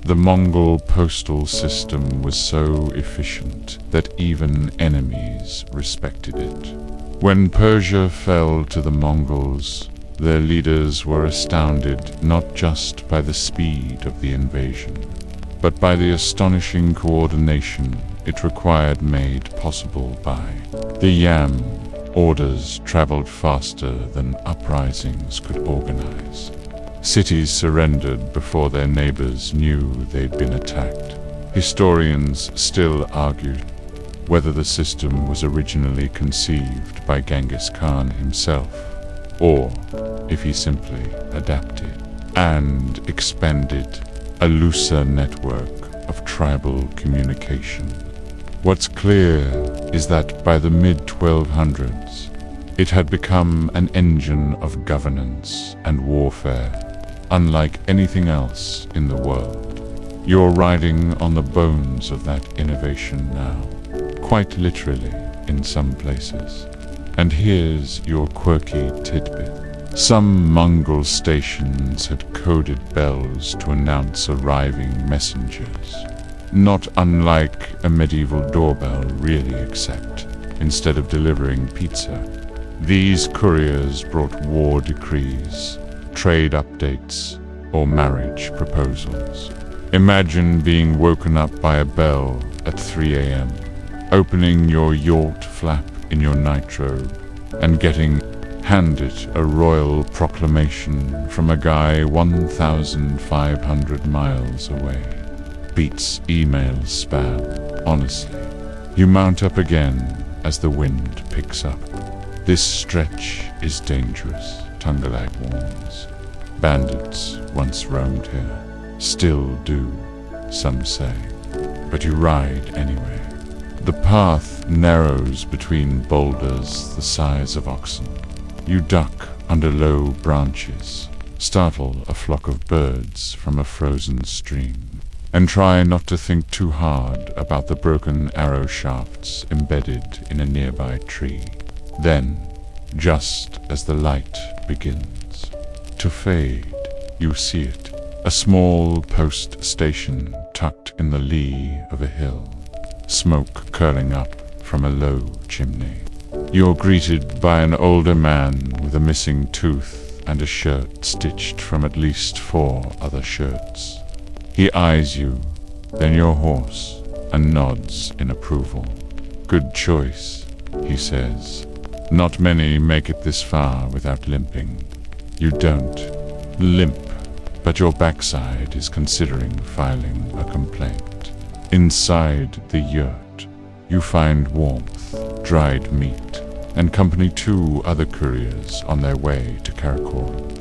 The Mongol postal system was so efficient that even enemies respected it. When Persia fell to the Mongols, their leaders were astounded not just by the speed of the invasion, but by the astonishing coordination it required, made possible by the Yam. Orders traveled faster than uprisings could organize. Cities surrendered before their neighbors knew they'd been attacked. Historians still argue whether the system was originally conceived by Genghis Khan himself, or if he simply adapted and expanded a looser network of tribal communication. What's clear is that by the mid-1200s, it had become an engine of governance and warfare, unlike anything else in the world. You're riding on the bones of that innovation now, quite literally in some places. And here's your quirky tidbit. Some Mongol stations had coded bells to announce arriving messengers, not unlike a medieval doorbell really, except instead of delivering pizza, these couriers brought war decrees, trade updates, or marriage proposals. Imagine being woken up by a bell at 3 a.m., opening your yurt flap in your nightrobe, and getting handed a royal proclamation from a guy 1,500 miles away. Beats email spam, honestly. You mount up again as the wind picks up. This stretch is dangerous, Tunglag warns. Bandits once roamed here, still do, some say. But you ride anyway. The path narrows between boulders the size of oxen. You duck under low branches, startle a flock of birds from a frozen stream, and try not to think too hard about the broken arrow shafts embedded in a nearby tree. Then, just as the light begins to fade, you see it, a small post station tucked in the lee of a hill, smoke curling up from a low chimney. You're greeted by an older man with a missing tooth and a shirt stitched from at least 4 other shirts. He eyes you, then your horse, and nods in approval. "Good choice," he says. "Not many make it this far without limping. You don't limp, but your backside is considering filing a complaint." Inside the yurt, you find warmth, dried meat, and accompany 2 other couriers on their way to Karakoram.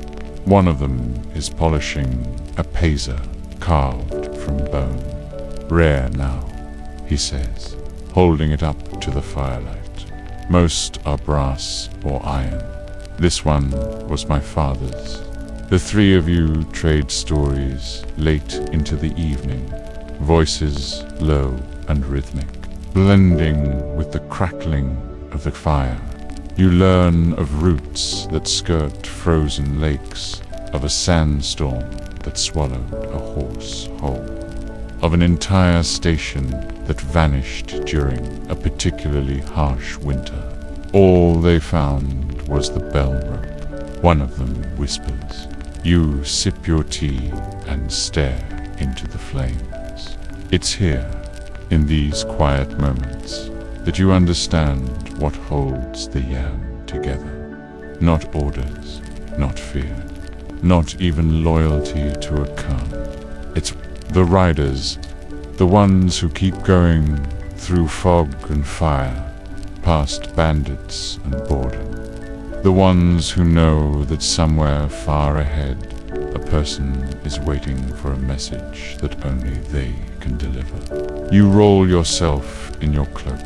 One of them is polishing a pazer carved from bone. "Rare now," he says, holding it up to the firelight. "Most are brass or iron. This one was my father's." The 3 of you trade stories late into the evening, voices low and rhythmic, blending with the crackling of the fire. You learn of routes that skirt frozen lakes, of a sandstorm that swallowed a horse whole, of an entire station that vanished during a particularly harsh winter. All they found was the bell rope. One of them whispers. You sip your tea and stare into the flames. It's here, in these quiet moments, that you understand what holds the Yam together. Not orders, not fear, not even loyalty to a Khan. It's the riders, the ones who keep going through fog and fire, past bandits and boredom. The ones who know that somewhere far ahead, a person is waiting for a message that only they can deliver. You roll yourself in your cloak,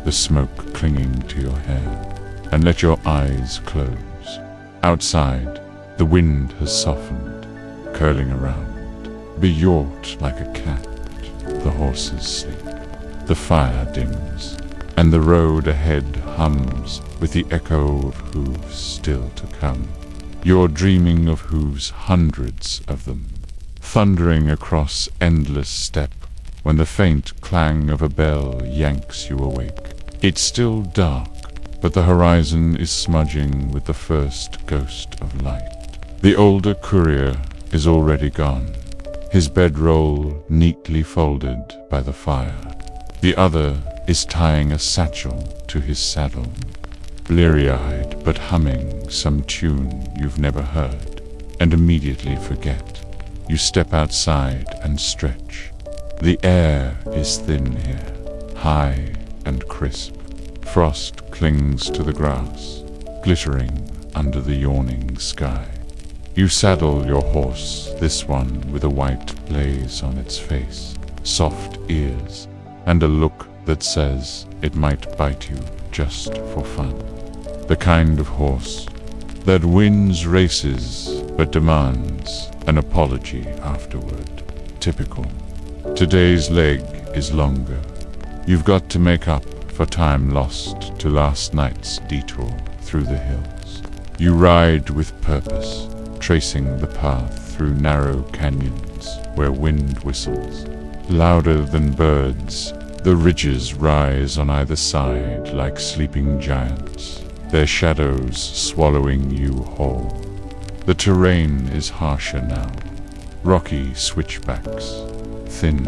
the smoke clinging to your hair, and let your eyes close. Outside, the wind has softened, curling around. Be yawed like a cat. The horses sleep. The fire dims, and the road ahead hums with the echo of hooves still to come. You're dreaming of hooves, hundreds of them, thundering across endless steppe when the faint clang of a bell yanks you awake. It's still dark, but the horizon is smudging with the first ghost of light. The older courier is already gone, his bedroll neatly folded by the fire. The other is tying a satchel to his saddle, bleary-eyed but humming some tune you've never heard, and immediately forget. You step outside and stretch. The air is thin here, high and crisp. Frost clings to the grass, glittering under the yawning sky. You saddle your horse, this one with a white blaze on its face, soft ears, and a look that says it might bite you just for fun. The kind of horse that wins races but demands an apology afterward. Typical. Today's leg is longer. You've got to make up for time lost to last night's detour through the hills. You ride with purpose, tracing the path through narrow canyons where wind whistles. Louder than birds, the ridges rise on either side like sleeping giants, their shadows swallowing you whole. The terrain is harsher now. Rocky switchbacks, thin,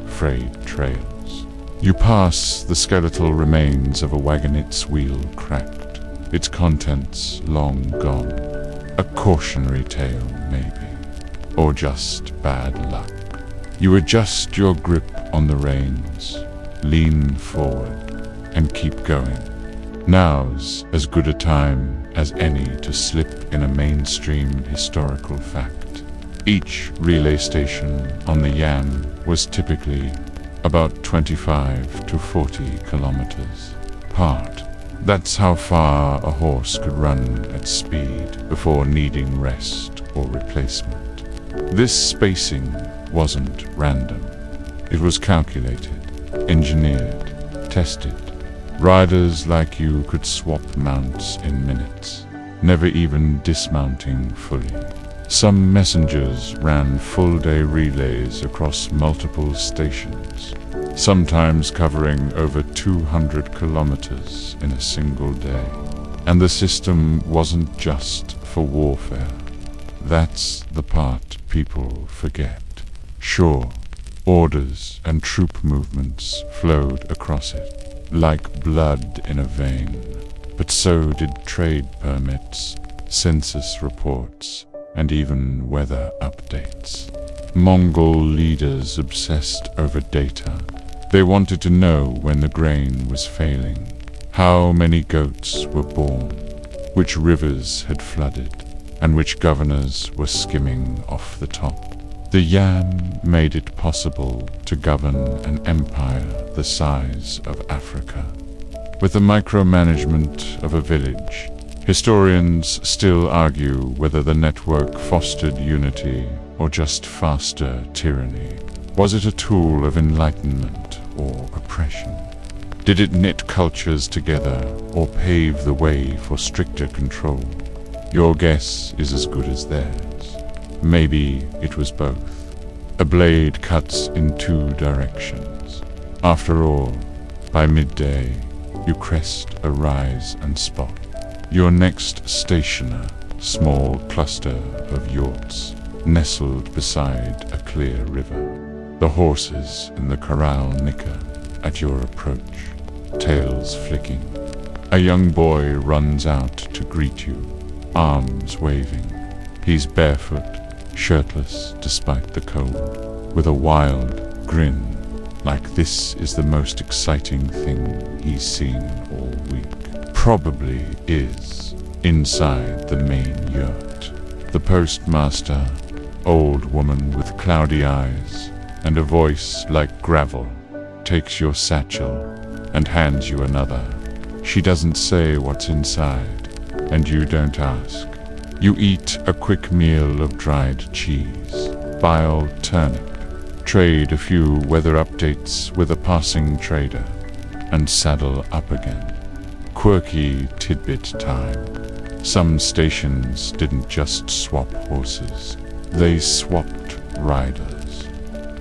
frayed trails. You pass the skeletal remains of a wagonette's wheel cracked, its contents long gone. A cautionary tale, maybe, or just bad luck. You adjust your grip on the reins, lean forward, and keep going. Now's as good a time as any to slip in a mainstream historical fact. Each relay station on the Yam was typically about 25 to 40 kilometers apart. That's how far a horse could run at speed before needing rest or replacement. This spacing wasn't random. It was calculated, engineered, tested. Riders like you could swap mounts in minutes, never even dismounting fully. Some messengers ran full-day relays across multiple stations. sometimes covering over 200 kilometers in a single day. And the system wasn't just for warfare. That's the part people forget. Sure, orders and troop movements flowed across it, like blood in a vein, but so did trade permits, census reports, and even weather updates. Mongol leaders obsessed over data. They wanted to know when the grain was failing, how many goats were born, which rivers had flooded, and which governors were skimming off the top. The yam made it possible to govern an empire the size of Africa. With the micromanagement of a village, historians still argue whether the network fostered unity or just faster tyranny. Was it a tool of enlightenment or oppression? Did it knit cultures together or pave the way for stricter control? Your guess is as good as theirs. Maybe it was both. A blade cuts in two directions. After all, by midday, you crest a rise and spot. Your next stationer, small cluster of yurts, nestled beside a clear river. The horses in the corral nicker at your approach, tails flicking. A young boy runs out to greet you, arms waving. He's barefoot, shirtless despite the cold, with a wild grin, like this is the most exciting thing he's seen all week. Probably is, inside the main yurt. The postmaster, old woman with cloudy eyes and a voice like gravel, takes your satchel and hands you another. She doesn't say what's inside, and you don't ask. You eat a quick meal of dried cheese, biled turnip, trade a few weather updates with a passing trader, and saddle up again. Quirky tidbit time. Some stations didn't just swap horses, they swapped riders.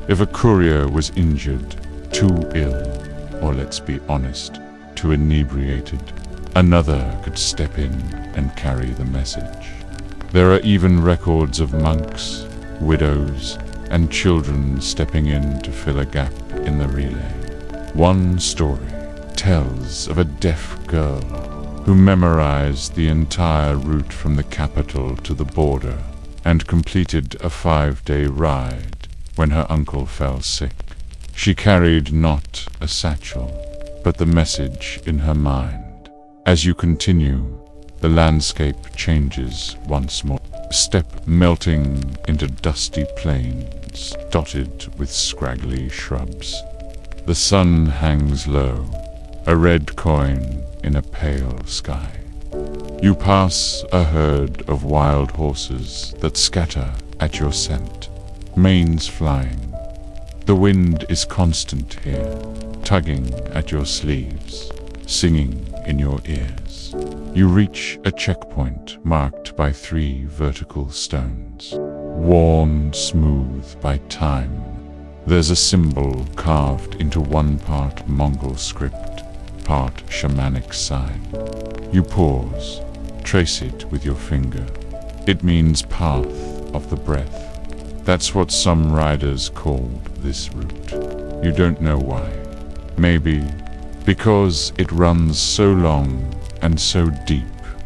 If a courier was injured, too ill, or let's be honest, too inebriated, another could step in and carry the message. There are even records of monks, widows, and children stepping in to fill a gap in the relay. One story tells of a deaf girl who memorized the entire route from the capital to the border and completed a 5-day ride when her uncle fell sick. She carried not a satchel, but the message in her mind. As you continue, the landscape changes once more, steppe melting into dusty plains dotted with scraggly shrubs. The sun hangs low, a red coin in a pale sky. You pass a herd of wild horses that scatter at your scent, manes flying. The wind is constant here, tugging at your sleeves, singing in your ears. You reach a checkpoint marked by 3 vertical stones, worn smooth by time. There's a symbol carved into one part Mongol script, part shamanic sign. You pause, trace it with your finger. It means path of the breath. That's what some riders called this route. You don't know why. Maybe because it runs so long and so deep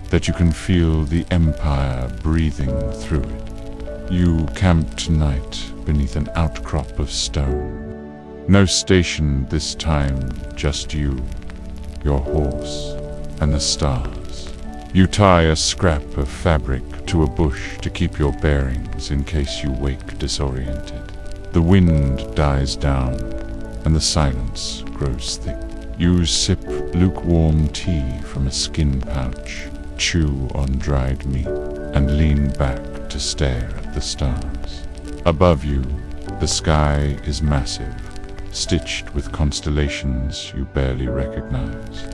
that you can feel the empire breathing through it. You camp tonight beneath an outcrop of stone. No station this time, just you, your horse, and the stars. You tie a scrap of fabric to a bush to keep your bearings in case you wake disoriented. The wind dies down and the silence grows thick. You sip lukewarm tea from a skin pouch, chew on dried meat, and lean back to stare at the stars. Above you, the sky is massive, stitched with constellations you barely recognize.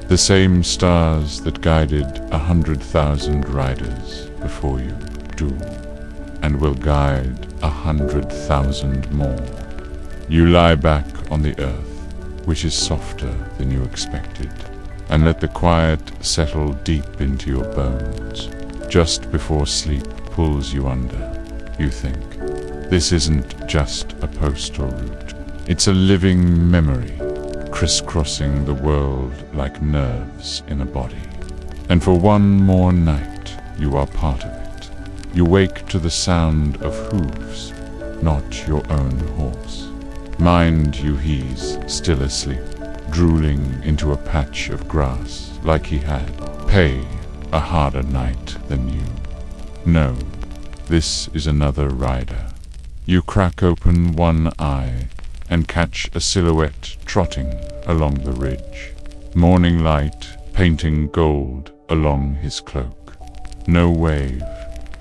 The same stars that guided 100,000 riders before you do, and will guide 100,000 more. You lie back on the earth, which is softer than you expected, and let the quiet settle deep into your bones. Just before sleep pulls you under, you think, this isn't just a postal route. It's a living memory, crisscrossing the world like nerves in a body. And for one more night, you are part of it. You wake to the sound of hooves, not your own horse. Mind you, he's still asleep, drooling into a patch of grass like he had pay a harder night than you. No, this is another rider. You crack open one eye and catch a silhouette trotting along the ridge. Morning light painting gold along his cloak. No wave,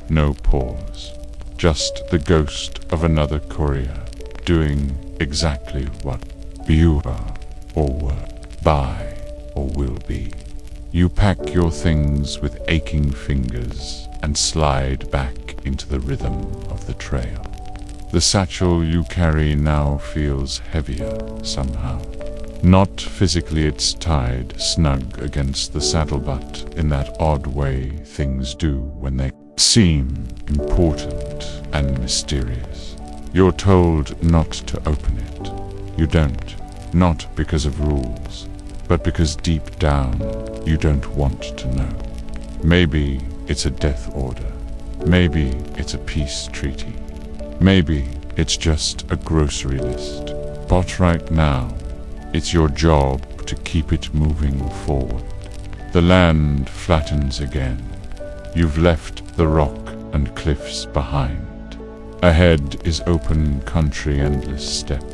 no pause. Just the ghost of another courier doing exactly what you are or were, by or will be. You pack your things with aching fingers and slide back into the rhythm of the trail. The satchel you carry now feels heavier somehow. Not physically, it's tied snug against the saddle butt in that odd way things do when they seem important and mysterious. You're told not to open it. You don't, not because of rules, but because deep down you don't want to know. Maybe it's a death order. Maybe it's a peace treaty. Maybe it's just a grocery list. But right now, it's your job to keep it moving forward. The land flattens again. You've left the rock and cliffs behind. Ahead is open country, endless steppe,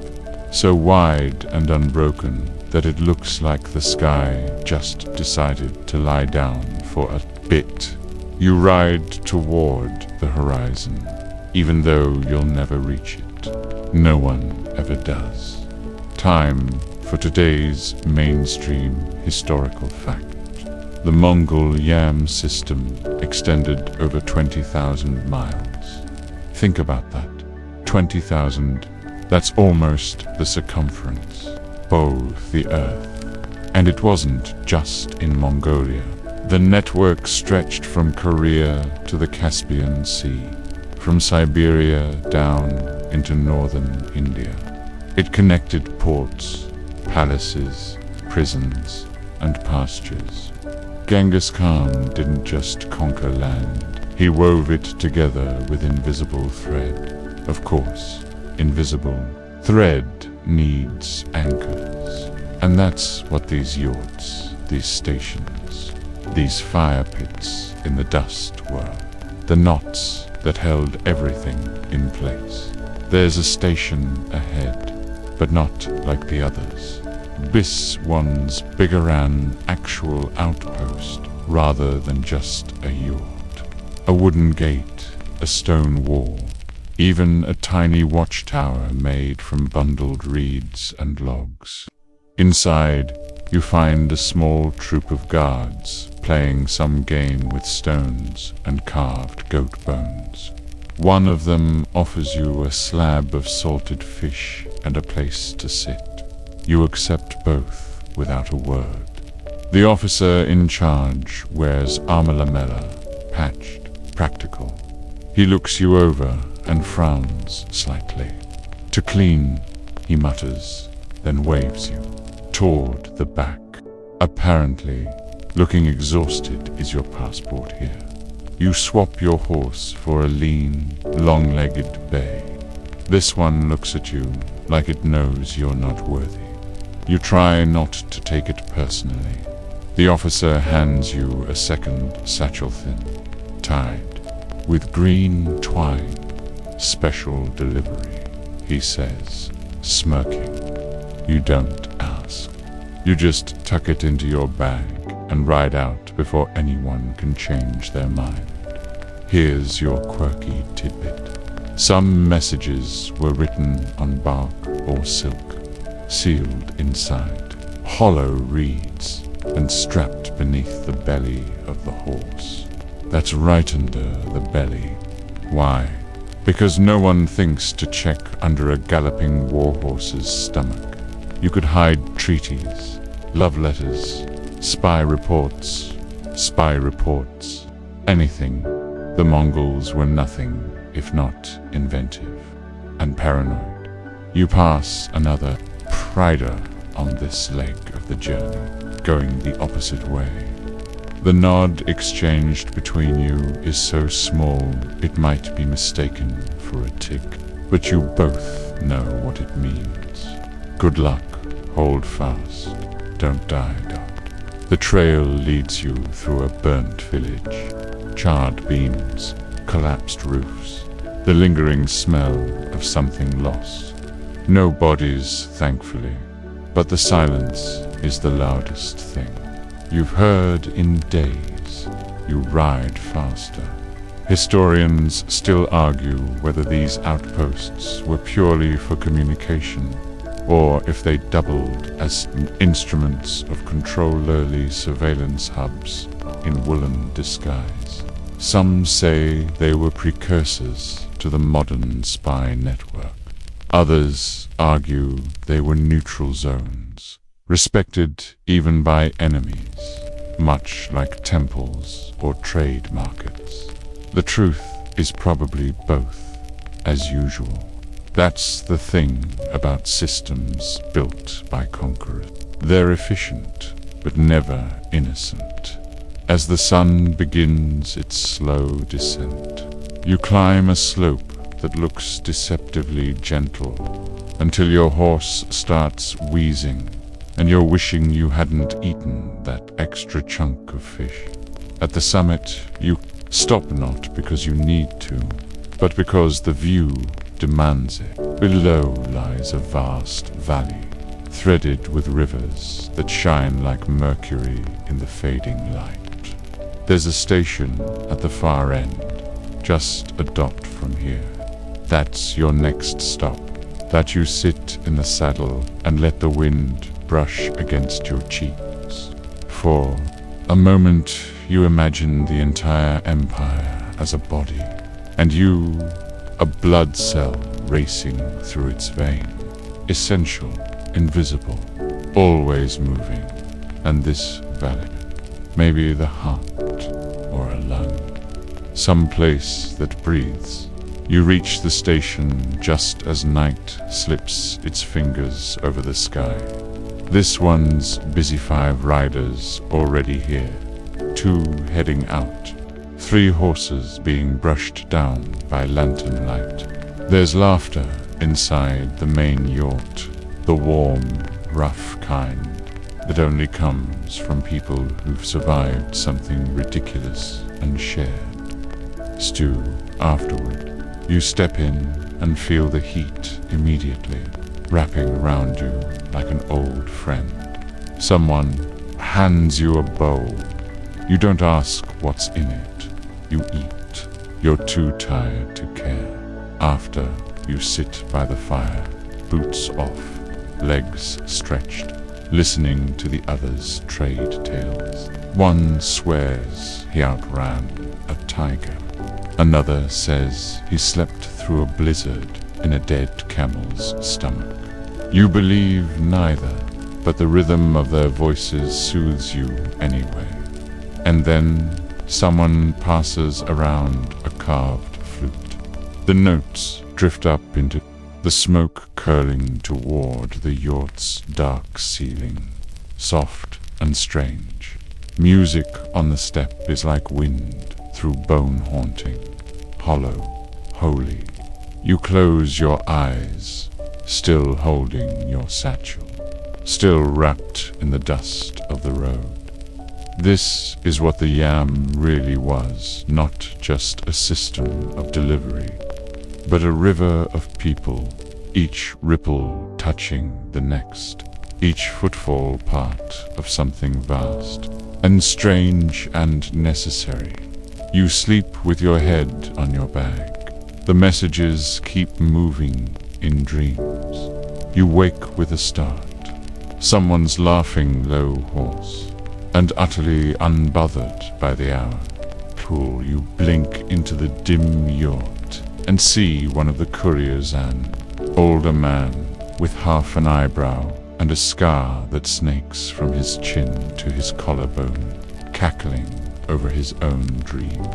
so wide and unbroken that it looks like the sky just decided to lie down for a bit. You ride toward the horizon, even though you'll never reach it. No one ever does. Time for today's mainstream historical fact. The Mongol yam system extended over 20,000 miles. Think about that. 20,000, that's almost the circumference of the earth. And it wasn't just in Mongolia. The network stretched from Korea to the Caspian Sea, from Siberia down into northern India. It connected ports, palaces, prisons, and pastures. Genghis Khan didn't just conquer land. He wove it together with invisible thread. Of course, invisible thread needs anchors. And that's what these yurts, these stations, these fire pits in the dust were. The knots that held everything in place. There's a station ahead, but not like the others. This one's bigger, an actual outpost rather than just a yurt. A wooden gate, a stone wall, even a tiny watchtower made from bundled reeds and logs. Inside, you find a small troop of guards playing some game with stones and carved goat bones. One of them offers you a slab of salted fish and a place to sit. You accept both without a word. The officer in charge wears armor lamella, patched, practical. He looks you over and frowns slightly. To clean, he mutters, then waves you toward the back. Apparently, looking exhausted is your passport here. You swap your horse for a lean, long-legged bay. This one looks at you like it knows you're not worthy. You try not to take it personally. The officer hands you a second satchel thin, tied with green twine. Special delivery, he says, smirking. You don't ask. You just tuck it into your bag and ride out before anyone can change their mind. Here's your quirky tidbit. Some messages were written on bark or silk, sealed inside, hollow reeds, and strapped beneath the belly of the horse. That's right under the belly. Why? Because no one thinks to check under a galloping warhorse's stomach. You could hide treaties, love letters, spy reports, anything. The Mongols were nothing if not inventive and paranoid. You pass another prider on this leg of the journey, going the opposite way. The nod exchanged between you is so small it might be mistaken for a tick, but you both know what it means. Good luck, hold fast, don't die, Dot. The trail leads you through a burnt village, charred beams, collapsed roofs, the lingering smell of something lost. No bodies, thankfully, but the silence is the loudest thing you've heard in days. You ride faster. Historians still argue whether these outposts were purely for communication, or if they doubled as instruments of controllerly surveillance hubs in woolen disguise. Some say they were precursors to the modern spy network. Others argue they were neutral zones, respected even by enemies, much like temples or trade markets. The truth is probably both, as usual. That's the thing about systems built by conquerors. They're efficient, but never innocent. As the sun begins its slow descent, you climb a slope that looks deceptively gentle until your horse starts wheezing and you're wishing you hadn't eaten that extra chunk of fish. At the summit, you stop not because you need to, but because the view demands it. Below lies a vast valley, threaded with rivers that shine like mercury in the fading light. There's a station at the far end, just a dot from here. That's your next stop, that you sit in the saddle and let the wind brush against your cheeks. For a moment, you imagine the entire empire as a body, and you, a blood cell racing through its vein, essential, invisible, always moving, and this valley, maybe the heart or a lung, some place that breathes. You reach the station just as night slips its fingers over the sky. This one's busy 5 riders already here, 2 heading out, 3 horses being brushed down by lantern light. There's laughter inside the main yurt, the warm, rough kind that only comes from people who've survived something ridiculous and shared. Stew afterward. You step in and feel the heat immediately, wrapping around you like an old friend. Someone hands you a bowl. You don't ask what's in it. You eat. You're too tired to care. After, you sit by the fire, boots off, legs stretched, listening to the others' trade tales. One swears he outran a tiger. Another says he slept through a blizzard in a dead camel's stomach. You believe neither, but the rhythm of their voices soothes you anyway. And then someone passes around a carved flute. The notes drift up into the smoke curling toward the yurt's dark ceiling, soft and strange. Music on the step is like wind through bone haunting, hollow, holy. You close your eyes, still holding your satchel, still wrapped in the dust of the road. This is what the yam really was, not just a system of delivery, but a river of people, each ripple touching the next, each footfall part of something vast and strange and necessary. You sleep with your head on your bag. The messages keep moving in dreams. You wake with a start. Someone's laughing low hoarse, and utterly unbothered by the hour. Cool, you blink into the dim yurt and see one of the couriers, an older man with half an eyebrow and a scar that snakes from his chin to his collarbone, cackling over his own dream.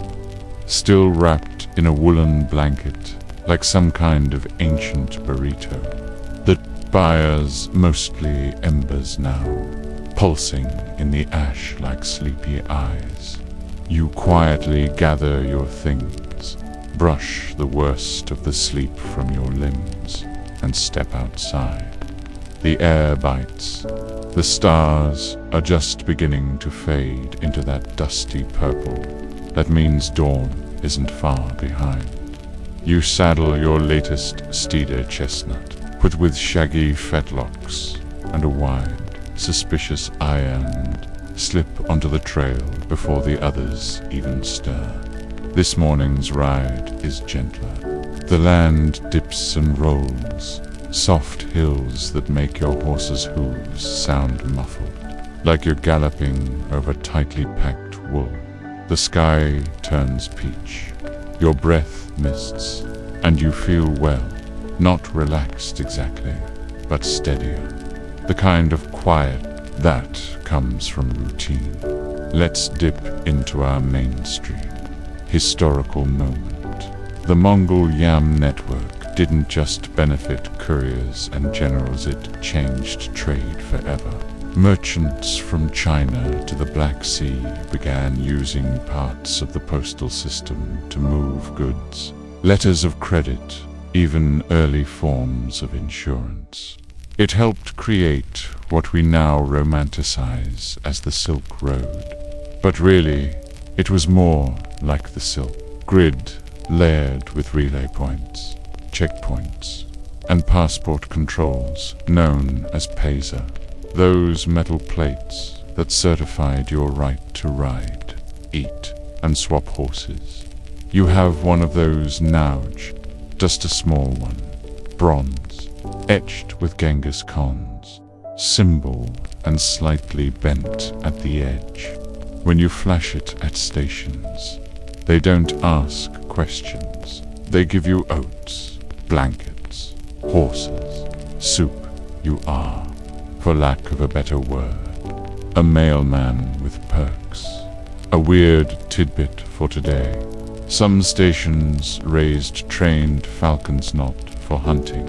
Still wrapped in a woolen blanket, like some kind of ancient burrito, that fires mostly embers now, pulsing in the ash like sleepy eyes. You quietly gather your things, brush the worst of the sleep from your limbs, and step outside. The air bites. The stars are just beginning to fade into that dusty purple. That means dawn isn't far behind. You saddle your latest steeder chestnut, put with shaggy fetlocks and a wide, suspicious eye, and slip onto the trail before the others even stir. This morning's ride is gentler. The land dips and rolls, soft hills that make your horse's hooves sound muffled, like you're galloping over tightly packed wool. The sky turns peach, your breath mists, and you feel well, not relaxed exactly, but steadier. The kind of quiet that comes from routine. Let's dip into our mainstream. Historical moment. The Mongol yam network didn't just benefit couriers and generals, it changed trade forever. Merchants from China to the Black Sea began using parts of the postal system to move goods, letters of credit, even early forms of insurance. It helped create what we now romanticize as the Silk Road. But really, it was more like the silk grid, layered with relay points, checkpoints, and passport controls known as Pesa. Those metal plates that certified your right to ride, eat, and swap horses. You have one of those Nauj, just a small one, bronze, etched with Genghis Khan's symbol and slightly bent at the edge. When you flash it at stations, they don't ask questions. They give you oats, blankets, horses, soup. You are, for lack of a better word, a mailman with perks. A weird tidbit for today. Some stations raised trained falcons not for hunting,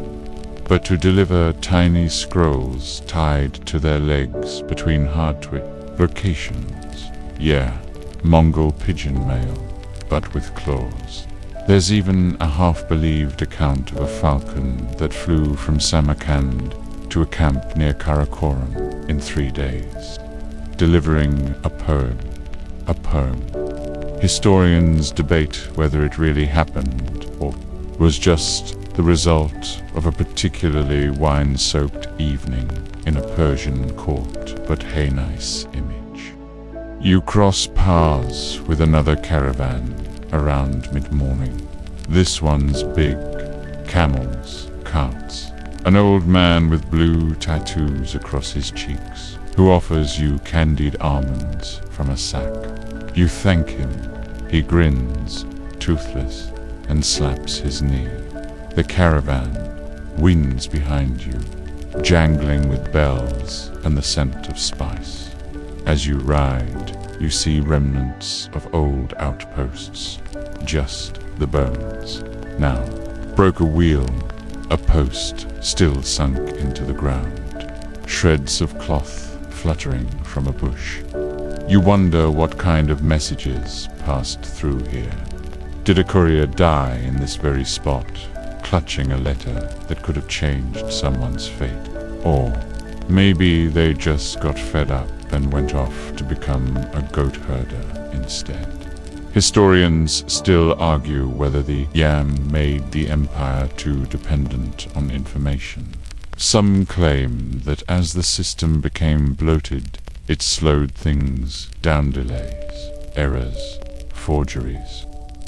but to deliver tiny scrolls tied to their legs between hardware locations. Yeah, Mongol pigeon mail, but with claws. There's even a half-believed account of a falcon that flew from Samarkand to a camp near Karakoram in 3 days, delivering a poem. A poem. Historians debate whether it really happened or was just the result of a particularly wine-soaked evening in a Persian court, but hey, nice image. You cross paths with another caravan around mid-morning. This one's big. Camels, carts. An old man with blue tattoos across his cheeks, who offers you candied almonds from a sack. You thank him. He grins, toothless, and slaps his knee. The caravan winds behind you, jangling with bells and the scent of spice. As you ride, you see remnants of old outposts, just the bones. Now, broke a wheel, a post still sunk into the ground, shreds of cloth fluttering from a bush. You wonder what kind of messages passed through here. Did a courier die in this very spot, clutching a letter that could have changed someone's fate? Or maybe they just got fed up and went off to become a goat herder instead. Historians still argue whether the yam made the empire too dependent on information. Some claim that as the system became bloated, it slowed things down, delays, errors, forgeries.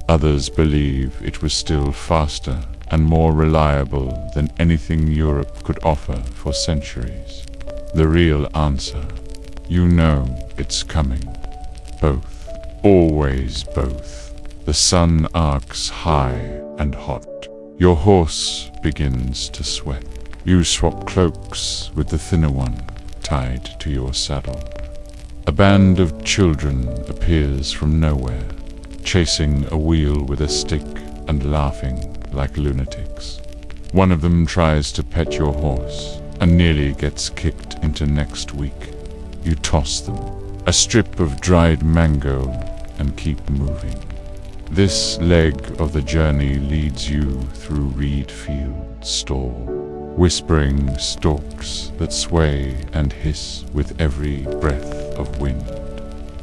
Others believe it was still faster and more reliable than anything Europe could offer for centuries. The real answer, you know it's coming. Both, always both. The sun arcs high and hot. Your horse begins to sweat. You swap cloaks with the thinner one tied to your saddle. A band of children appears from nowhere, chasing a wheel with a stick and laughing like lunatics. One of them tries to pet your horse and nearly gets kicked into next week. You toss them a strip of dried mango and keep moving. This leg of the journey leads you through reed fields, stall, whispering stalks that sway and hiss with every breath of wind.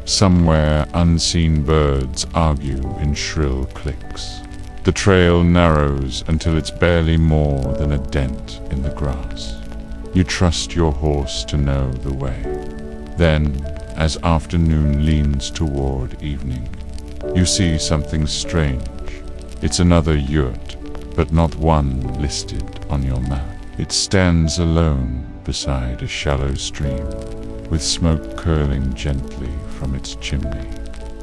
Somewhere unseen birds argue in shrill clicks. The trail narrows until it's barely more than a dent in the grass. You trust your horse to know the way. Then, as afternoon leans toward evening, you see something strange. It's another yurt, but not one listed on your map. It stands alone beside a shallow stream, with smoke curling gently from its chimney.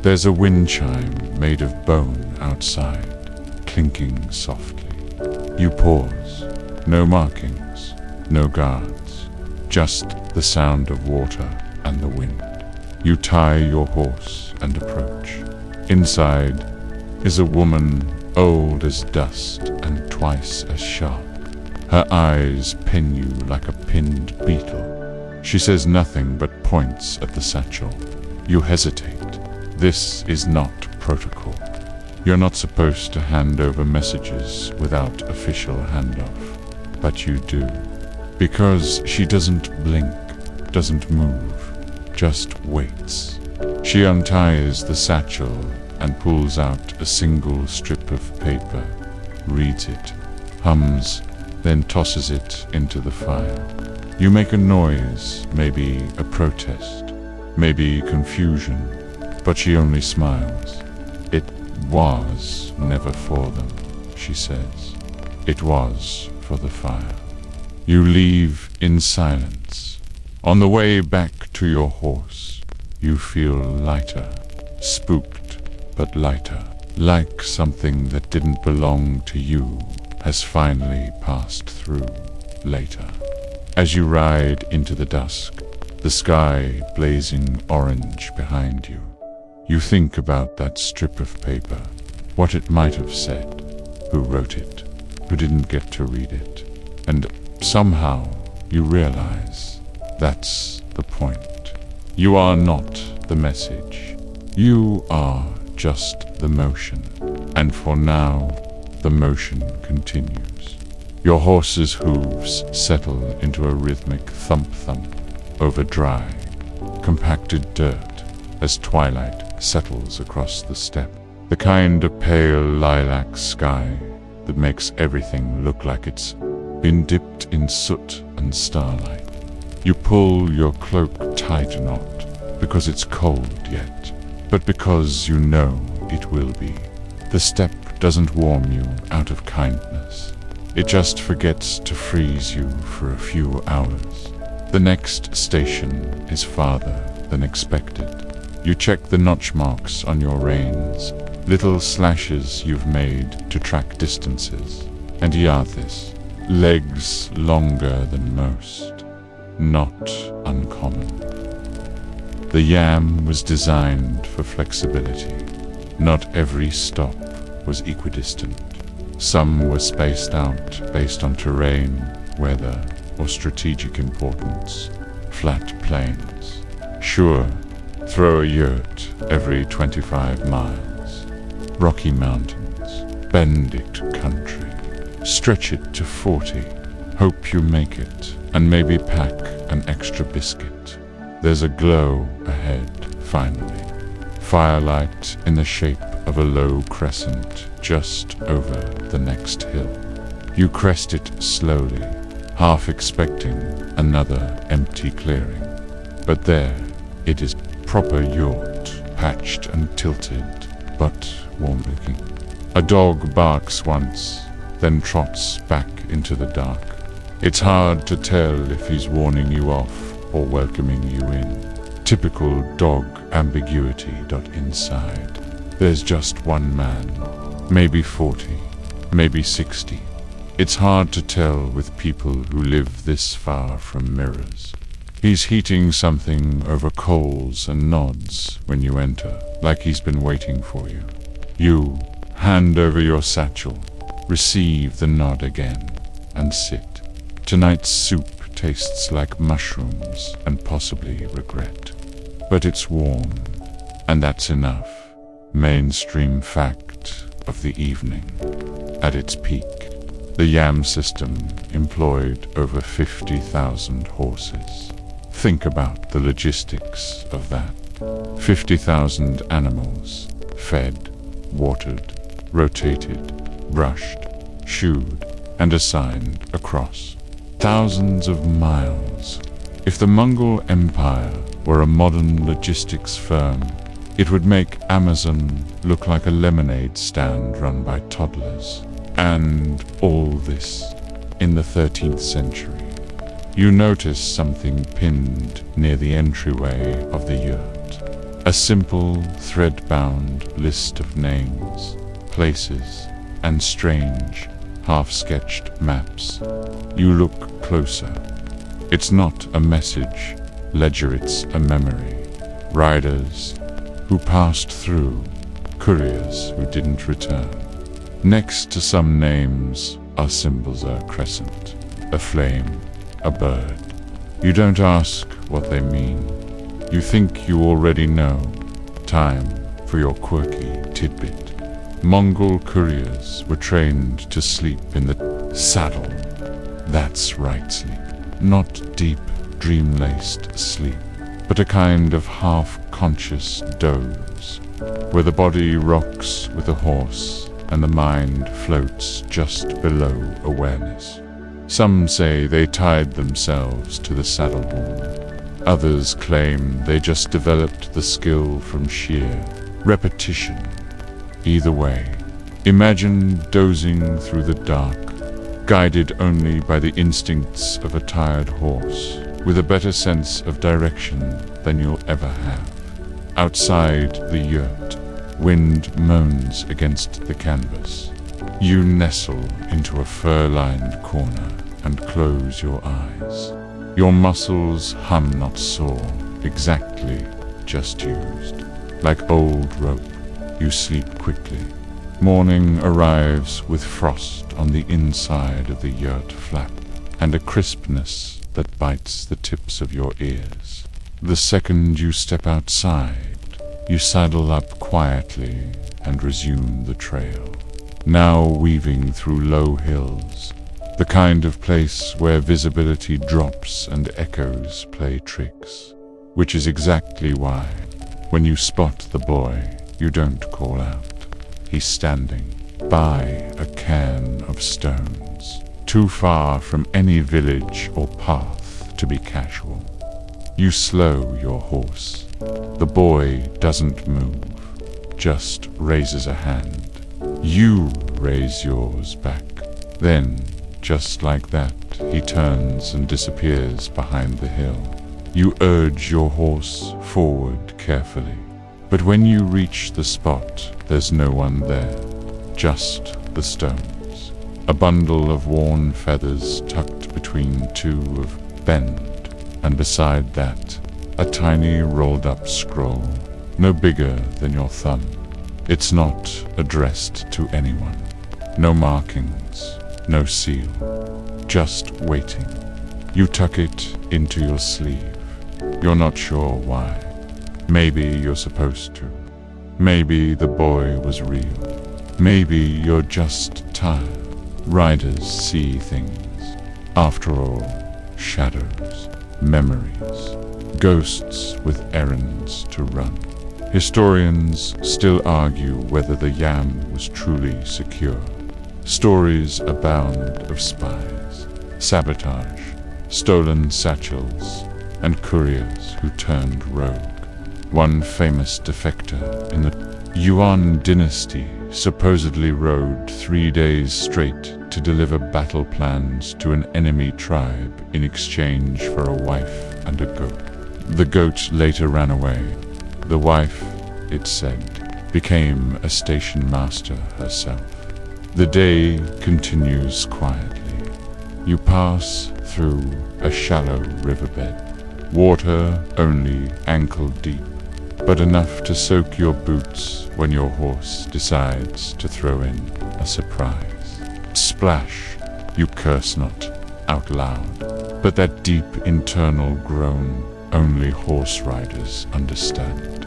There's a wind chime made of bone outside, clinking softly. You pause. No markings, no guards, just the sound of water and the wind. You tie your horse and approach. Inside is a woman old as dust and twice as sharp. Her eyes pin you like a pinned beetle. She says nothing but points at the satchel. You hesitate. This is not protocol. You're not supposed to hand over messages without official handoff, but you do. Because she doesn't blink, doesn't move, just waits. She unties the satchel and pulls out a single strip of paper, reads it, hums, then tosses it into the fire. You make a noise, maybe a protest, maybe confusion, but she only smiles. It was never for them, she says. It was for the fire. You leave in silence. On the way back to your horse, you feel lighter, spooked but lighter, like something that didn't belong to you has finally passed through later. As you ride into the dusk, the sky blazing orange behind you, you think about that strip of paper, what it might have said, who wrote it, who didn't get to read it, and somehow you realize that's the point. You are not the message. You are just the motion, and for now, the motion continues. Your horse's hooves settle into a rhythmic thump-thump over dry, compacted dirt as twilight settles across the steppe. The kind of pale lilac sky that makes everything look like it's been dipped in soot and starlight. You pull your cloak tight, not because it's cold yet, but because you know it will be. The steppe doesn't warm you out of kindness. It just forgets to freeze you for a few hours. The next station is farther than expected. You check the notch marks on your reins, little slashes you've made to track distances. And Yarthis, legs longer than most, not uncommon. The Yam was designed for flexibility. Not every stop was equidistant. Some were spaced out based on terrain, weather, or strategic importance. Flat plains. Sure, throw a yurt every 25 miles. Rocky Mountains. Bend it country. Stretch it to 40. Hope you make it, and maybe pack an extra biscuit. There's a glow ahead, finally. Firelight in the shape of a low crescent just over the next hill. You crest it slowly, half expecting another empty clearing. But there it is, proper yurt, patched and tilted, but warm-looking. A dog barks once, then trots back into the dark. It's hard to tell if he's warning you off or welcoming you in. Typical dog ambiguity. Inside, there's just one man, maybe 40, maybe 60, It's hard to tell with people who live this far from mirrors. He's heating something over coals and nods when you enter, like he's been waiting for you. You hand over your satchel, receive the nod again, and sit. Tonight's soup tastes like mushrooms and possibly regret. But it's warm, and that's enough. Mainstream fact of the evening. At its peak, the Yam system employed over 50,000 horses. Think about the logistics of that. 50,000 animals, fed, watered, rotated, brushed, shoed, and assigned across thousands of miles. If the Mongol Empire were a modern logistics firm, it would make Amazon look like a lemonade stand run by toddlers. And all this in the 13th century. You notice something pinned near the entryway of the yurt. A simple, thread-bound list of names, places, and strange, half-sketched maps. You look closer. It's not a message ledger, it's a memory. Riders who passed through, couriers who didn't return. Next to some names are symbols: a crescent, a flame, a bird. You don't ask what they mean. You think you already know. Time for your quirky tidbit. Mongol couriers were trained to sleep in the saddle. That's right sleep. Not deep, dream-laced sleep, but a kind of half-conscious doze, where the body rocks with the horse and the mind floats just below awareness. Some say they tied themselves to the saddle horn. Others claim they just developed the skill from sheer repetition. Either way, imagine dozing through the dark, guided only by the instincts of a tired horse, with a better sense of direction than you'll ever have. Outside the yurt, wind moans against the canvas. You nestle into a fur-lined corner and close your eyes. Your muscles hum, not sore, exactly, just used. Like old rope, you sleep quickly. Morning arrives with frost on the inside of the yurt flap and a crispness that bites the tips of your ears. The second you step outside, you saddle up quietly and resume the trail. Now weaving through low hills, the kind of place where visibility drops and echoes play tricks. Which is exactly why, when you spot the boy, you don't call out. He's standing by a cairn of stones, too far from any village or path to be casual. You slow your horse. The boy doesn't move, just raises a hand. You raise yours back. Then, just like that, he turns and disappears behind the hill. You urge your horse forward carefully. But when you reach the spot, there's no one there, just the stones. A bundle of worn feathers tucked between two of bend, and beside that, a tiny rolled-up scroll, no bigger than your thumb. It's not addressed to anyone. No markings, no seal, just waiting. You tuck it into your sleeve. You're not sure why. Maybe you're supposed to. Maybe the boy was real. Maybe you're just tired. Riders see things. After all, shadows, memories, ghosts with errands to run. Historians still argue whether the Yam was truly secure. Stories abound of spies, sabotage, stolen satchels, and couriers who turned rogue. One famous defector in the Yuan dynasty supposedly rode 3 days straight to deliver battle plans to an enemy tribe in exchange for a wife and a goat. The goat later ran away. The wife, it said, became a station master herself. The day continues quietly. You pass through a shallow riverbed, water only ankle deep, but enough to soak your boots when your horse decides to throw in a surprise. Splash, you curse not out loud, but that deep internal groan only horse riders understand.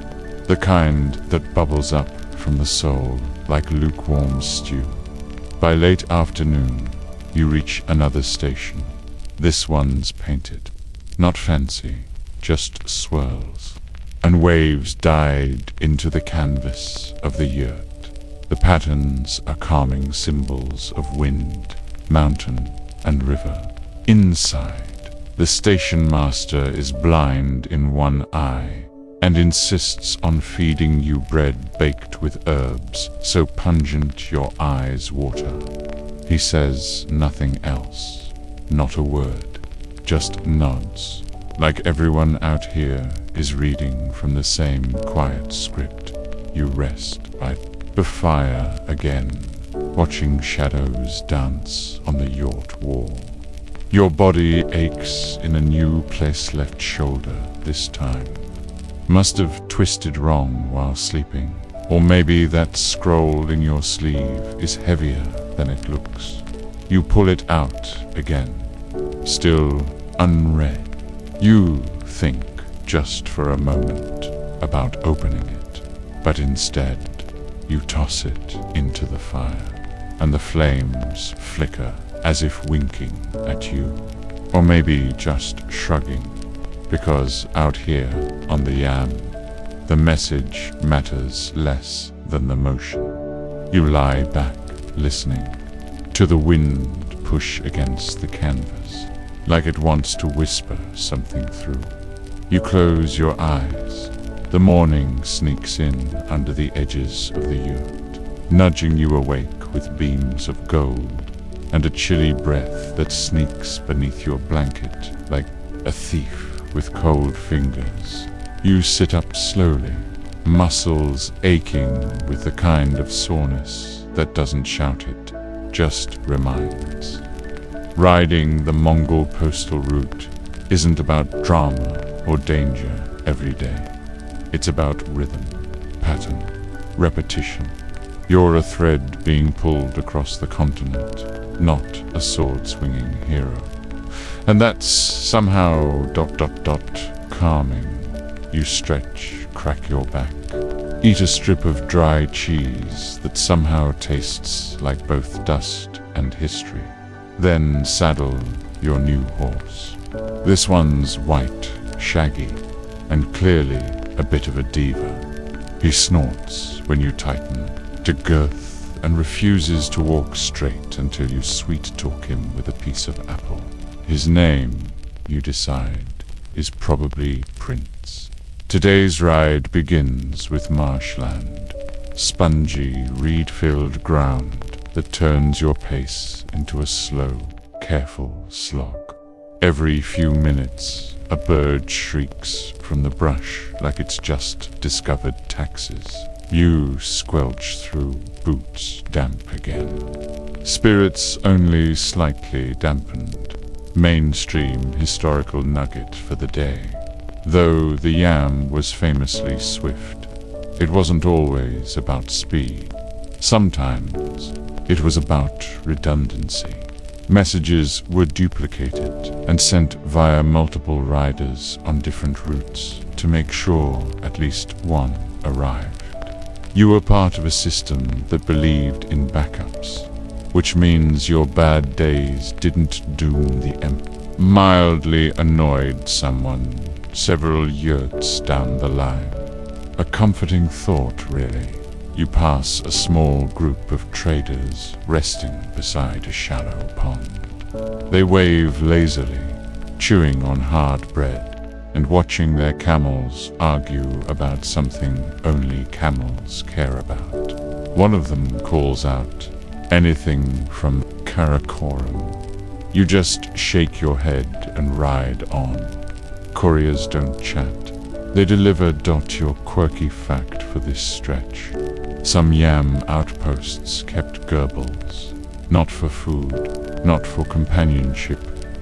The kind that bubbles up from the soul like lukewarm stew. By late afternoon, you reach another station. This one's painted. Not fancy, just swirls. And waves dyed into the canvas of the yurt. The patterns are calming symbols of wind, mountain, and river. Inside, the station master is blind in one eye and insists on feeding you bread baked with herbs so pungent your eyes water. He says nothing else, not a word, just nods, like everyone out here is reading from the same quiet script. You rest by the fire again, watching shadows dance on the yurt wall. Your body aches in a new place left shoulder this time. Must have twisted wrong while sleeping, or maybe that scroll in your sleeve is heavier than it looks. You pull it out again, still unread. You think just for a moment about opening it, but instead you toss it into the fire, and the flames flicker as if winking at you, or maybe just shrugging. Because out here on the Yam, the message matters less than the motion. You lie back, listening to the wind push against the canvas, like it wants to whisper something through. You close your eyes. The morning sneaks in under the edges of the yurt, nudging you awake with beams of gold and a chilly breath that sneaks beneath your blanket like a thief with cold fingers. You sit up slowly, muscles aching with the kind of soreness that doesn't shout it, just reminds. Riding the Mongol postal route isn't about drama or danger every day. It's about rhythm, pattern, repetition. You're a thread being pulled across the continent, not a sword-swinging hero. And that's somehow ... calming. You stretch, crack your back, eat a strip of dry cheese that somehow tastes like both dust and history. Then saddle your new horse. This one's white, shaggy, and clearly a bit of a diva. He snorts when you tighten to girth and refuses to walk straight until you sweet-talk him with a piece of apple. His name, you decide, is probably Prince. Today's ride begins with marshland, spongy, reed-filled ground that turns your pace into a slow, careful slog. Every few minutes, a bird shrieks from the brush like it's just discovered taxes. You squelch through, boots damp again. Spirits only slightly dampened. Mainstream historical nugget for the day. Though the Yam was famously swift, it wasn't always about speed. Sometimes it was about redundancy. Messages were duplicated and sent via multiple riders on different routes to make sure at least one arrived. You were part of a system that believed in backups, which means your bad days didn't doom the mildly annoyed someone several yurts down the line. A comforting thought, really. You pass a small group of traders resting beside a shallow pond. They wave lazily, chewing on hard bread and watching their camels argue about something only camels care about. One of them calls out, "Anything from Karakoram." You just shake your head and ride on. Couriers don't chat. They deliver. Your quirky fact for this stretch. Some yam outposts kept gerbils, not for food, not for companionship,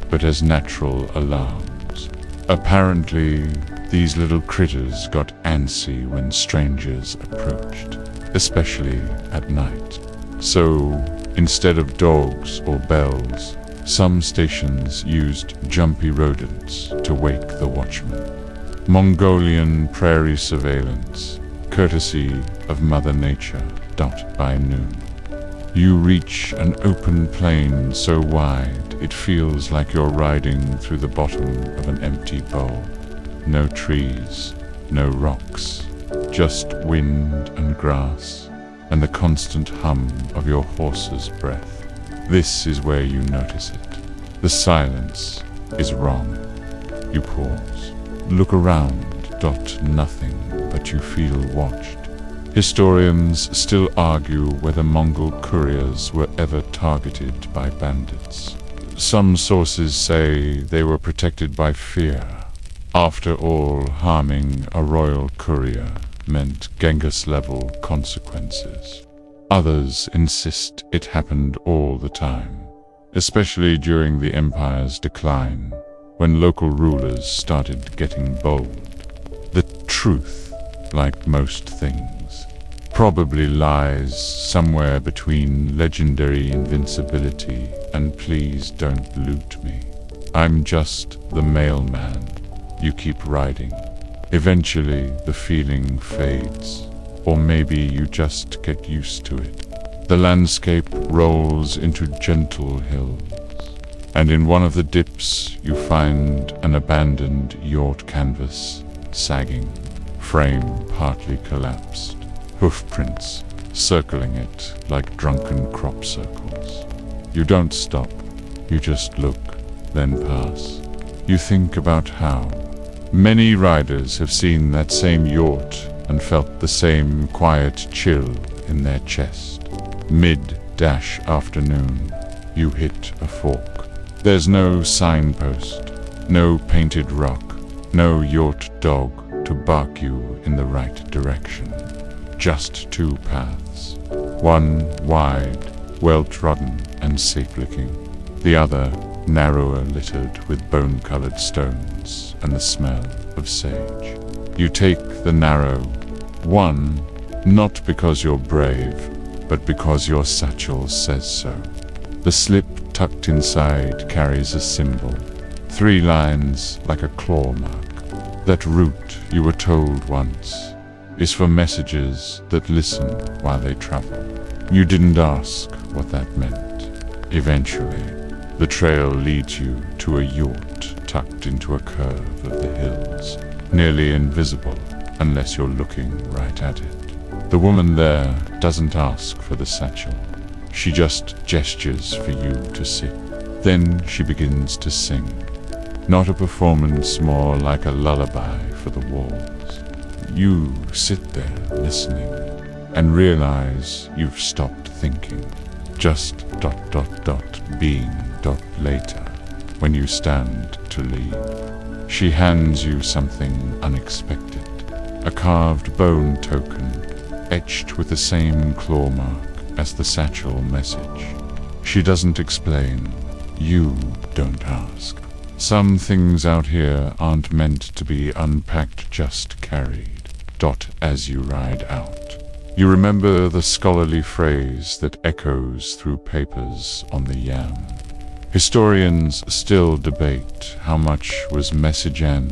but as natural alarms. Apparently, these little critters got antsy when strangers approached, especially at night. So, instead of dogs or bells, some stations used jumpy rodents to wake the watchman. Mongolian prairie surveillance, courtesy of Mother Nature. By noon, you reach an open plain so wide it feels like you're riding through the bottom of an empty bowl. No trees, no rocks, just wind and grass, and the constant hum of your horse's breath. This is where you notice it. The silence is wrong. You pause. Look around. Nothing, but you feel watched. Historians still argue whether Mongol couriers were ever targeted by bandits. Some sources say they were protected by fear. After all, harming a royal courier meant Genghis-level consequences. Others insist it happened all the time, especially during the empire's decline, when local rulers started getting bold. The truth, like most things, probably lies somewhere between legendary invincibility and please don't loot me. I'm just the mailman. You keep riding. Eventually the feeling fades, or maybe you just get used to it. The landscape rolls into gentle hills, and in one of the dips you find an abandoned yurt canvas, sagging, frame partly collapsed, hoofprints circling it like drunken crop circles. You don't stop, you just look, then pass. You think about how many riders have seen that same yurt and felt the same quiet chill in their chest. Mid-afternoon, you hit a fork. There's no signpost, no painted rock, no yurt dog to bark you in the right direction. Just two paths. One wide, well-trodden and safe-looking. The other narrower, littered with bone-colored stones and the smell of sage. You take the narrow one, not because you're brave, but because your satchel says so. The slip tucked inside carries a symbol, 3 lines like a claw mark. That route, you were told once, is for messages that listen while they travel. You didn't ask what that meant. Eventually, the trail leads you to a yurt tucked into a curve of the hills, nearly invisible unless you're looking right at it. The woman there doesn't ask for the satchel. She just gestures for you to sit. Then she begins to sing. Not a performance, more like a lullaby for the walls. You sit there listening and realize you've stopped thinking. Just ... being ... later, when you stand to leave. She hands you something unexpected. A carved bone token, etched with the same claw mark as the satchel message. She doesn't explain. You don't ask. Some things out here aren't meant to be unpacked, just carried. As you ride out. You remember the scholarly phrase that echoes through papers on the yam. Historians still debate how much was message and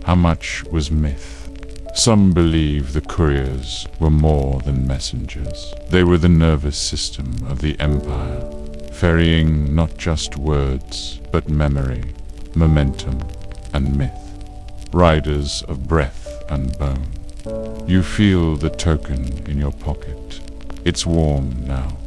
how much was myth. Some believe the couriers were more than messengers. They were the nervous system of the empire, ferrying not just words, but memory, momentum, and myth. Riders of breath and bone. You feel the token in your pocket. It's warm now.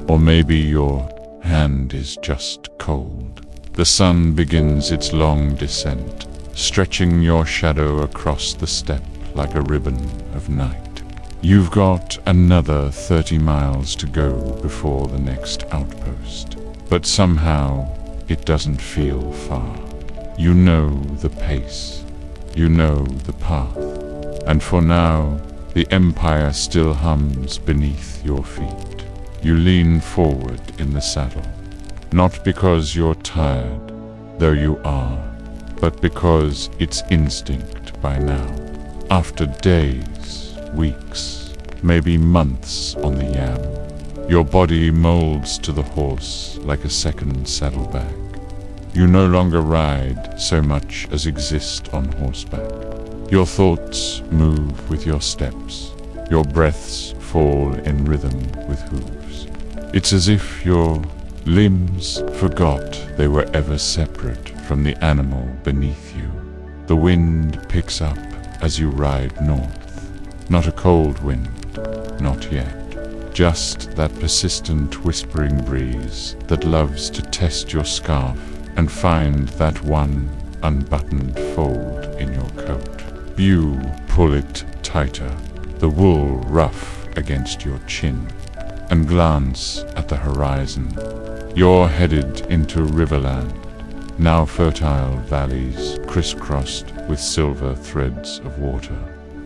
Or maybe your hand is just cold. The sun begins its long descent, stretching your shadow across the steppe like a ribbon of night. You've got another 30 miles to go before the next outpost, but somehow it doesn't feel far. You know the pace, you know the path, and for now The empire still hums beneath your feet. You lean forward in the saddle, not because you're tired, though you are, but because it's instinct by now. After days, weeks, maybe months on the yam, your body molds to the horse like a second saddlebag. You no longer ride so much as exist on horseback. Your thoughts move with your steps. Your breaths fall in rhythm with hooves. It's as if your limbs forgot they were ever separate from the animal beneath you. The wind picks up as you ride north. Not a cold wind, not yet. Just that persistent whispering breeze that loves to test your scarf and find that one unbuttoned fold in your coat. You pull it tighter, the wool rough against your chin, and glance at the horizon. You're headed into Riverland, now fertile valleys crisscrossed with silver threads of water,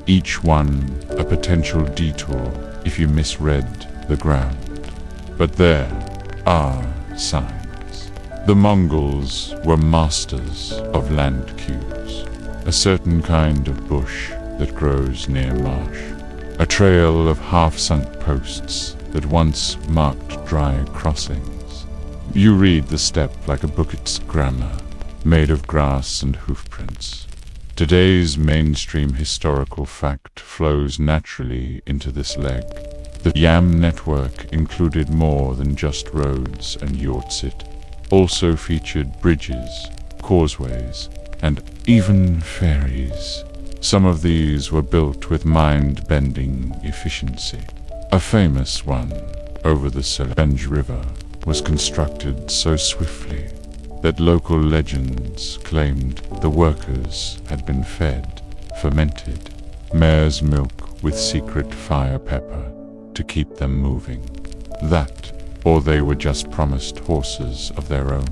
each one a potential detour if you misread the ground. But there are signs. The Mongols were masters of land cues, a certain kind of bush that grows near marsh, a trail of half-sunk posts that once marked dry crossings. You read the step like a booket's grammar, made of grass and hoofprints. Today's mainstream historical fact flows naturally into this leg. The Yam network included more than just roads and Yurts. It also featured bridges, causeways, and even ferries. Some of these were built with mind-bending efficiency. A famous one over the Sleepy River was constructed so swiftly that local legends claimed the workers had been fed fermented mare's milk with secret fire pepper to keep them moving. That, or they were just promised horses of their own,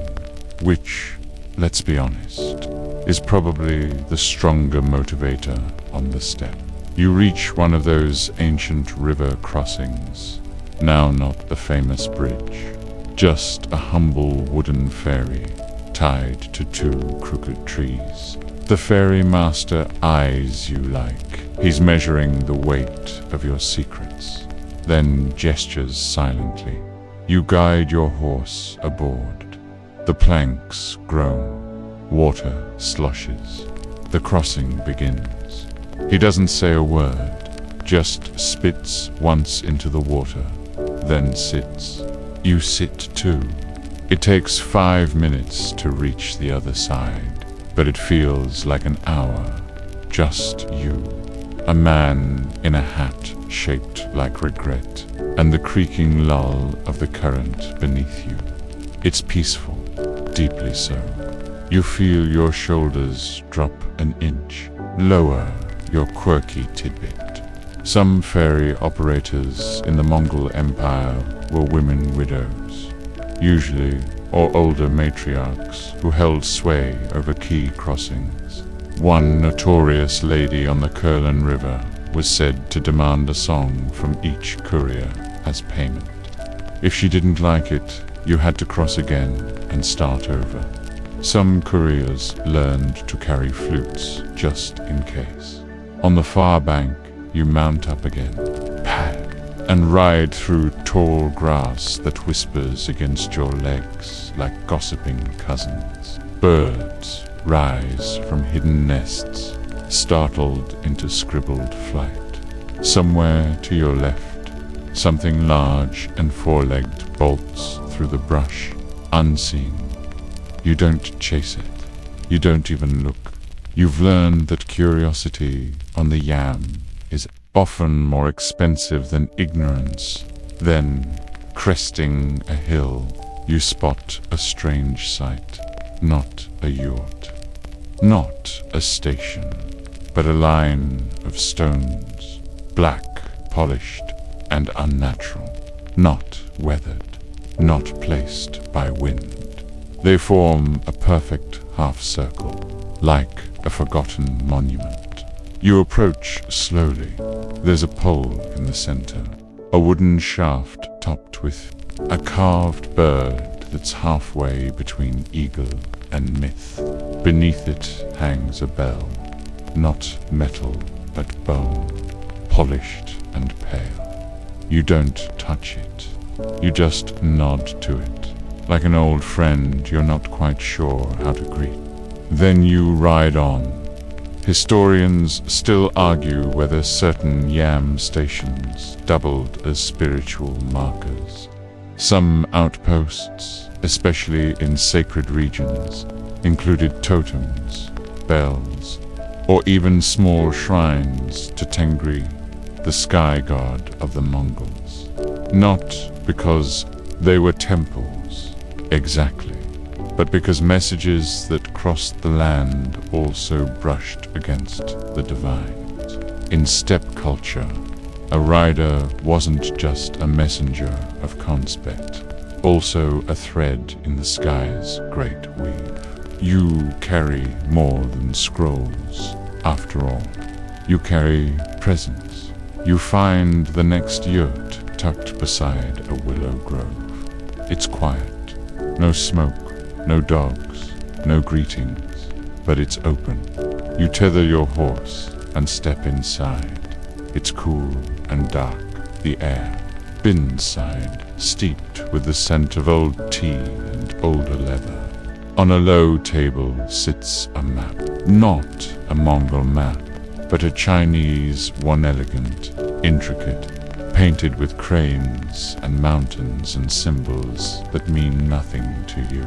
which, let's be honest, is probably the stronger motivator on the step. You reach one of those ancient river crossings, now not the famous bridge, just a humble wooden ferry tied to two crooked trees. The ferry master eyes you like he's measuring the weight of your secrets, then gestures silently. You guide your horse aboard. The planks groan, water sloshes. The crossing begins. He doesn't say a word, just spits once into the water, then sits. You sit too. It takes 5 minutes to reach the other side, but it feels like an hour. Just you, a man in a hat shaped like regret, and the creaking lull of the current beneath you. It's peaceful, deeply so. You feel your shoulders drop an inch, lower your quirky tidbit. Some ferry operators in the Mongol Empire were women widows, usually, or older matriarchs who held sway over key crossings. One notorious lady on the Kurlan River was said to demand a song from each courier as payment. If she didn't like it, you had to cross again and start over. Some couriers learned to carry flutes just in case. On the far bank, you mount up again, pad, and ride through tall grass that whispers against your legs like gossiping cousins. Birds rise from hidden nests, startled into scribbled flight. Somewhere to your left, something large and four-legged bolts through the brush, unseen. You don't chase it. You don't even look. You've learned that curiosity on the Yam is often more expensive than ignorance. Then, cresting a hill, you spot a strange sight. Not a yurt, not a station, but a line of stones, black, polished, and unnatural, not weathered, not placed by wind. They form a perfect half-circle, like a forgotten monument. You approach slowly. There's a pole in the center, a wooden shaft topped with a carved bird that's halfway between eagle and myth. Beneath it hangs a bell, not metal but bone, polished and pale. You don't touch it. You just nod to it. Like an old friend you're not quite sure how to greet. Then you ride on. Historians still argue whether certain yam stations doubled as spiritual markers. Some outposts, especially in sacred regions, included totems, bells, or even small shrines to Tengri, the sky god of the Mongols. Not because they were temples, exactly, but because messages that crossed the land also brushed against the divine. In steppe culture, a rider wasn't just a messenger of Conspet, also a thread in the sky's great weave. You carry more than scrolls, after all. You carry presence. You find the next yurt tucked beside a willow grove. It's quiet. No smoke, no dogs, no greetings, but it's open. You tether your horse and step inside. It's cool and dark, the air, bin-side, steeped with the scent of old tea and older leather. On a low table sits a map. Not a Mongol map, but a Chinese one, elegant, intricate, painted with cranes and mountains and symbols that mean nothing to you.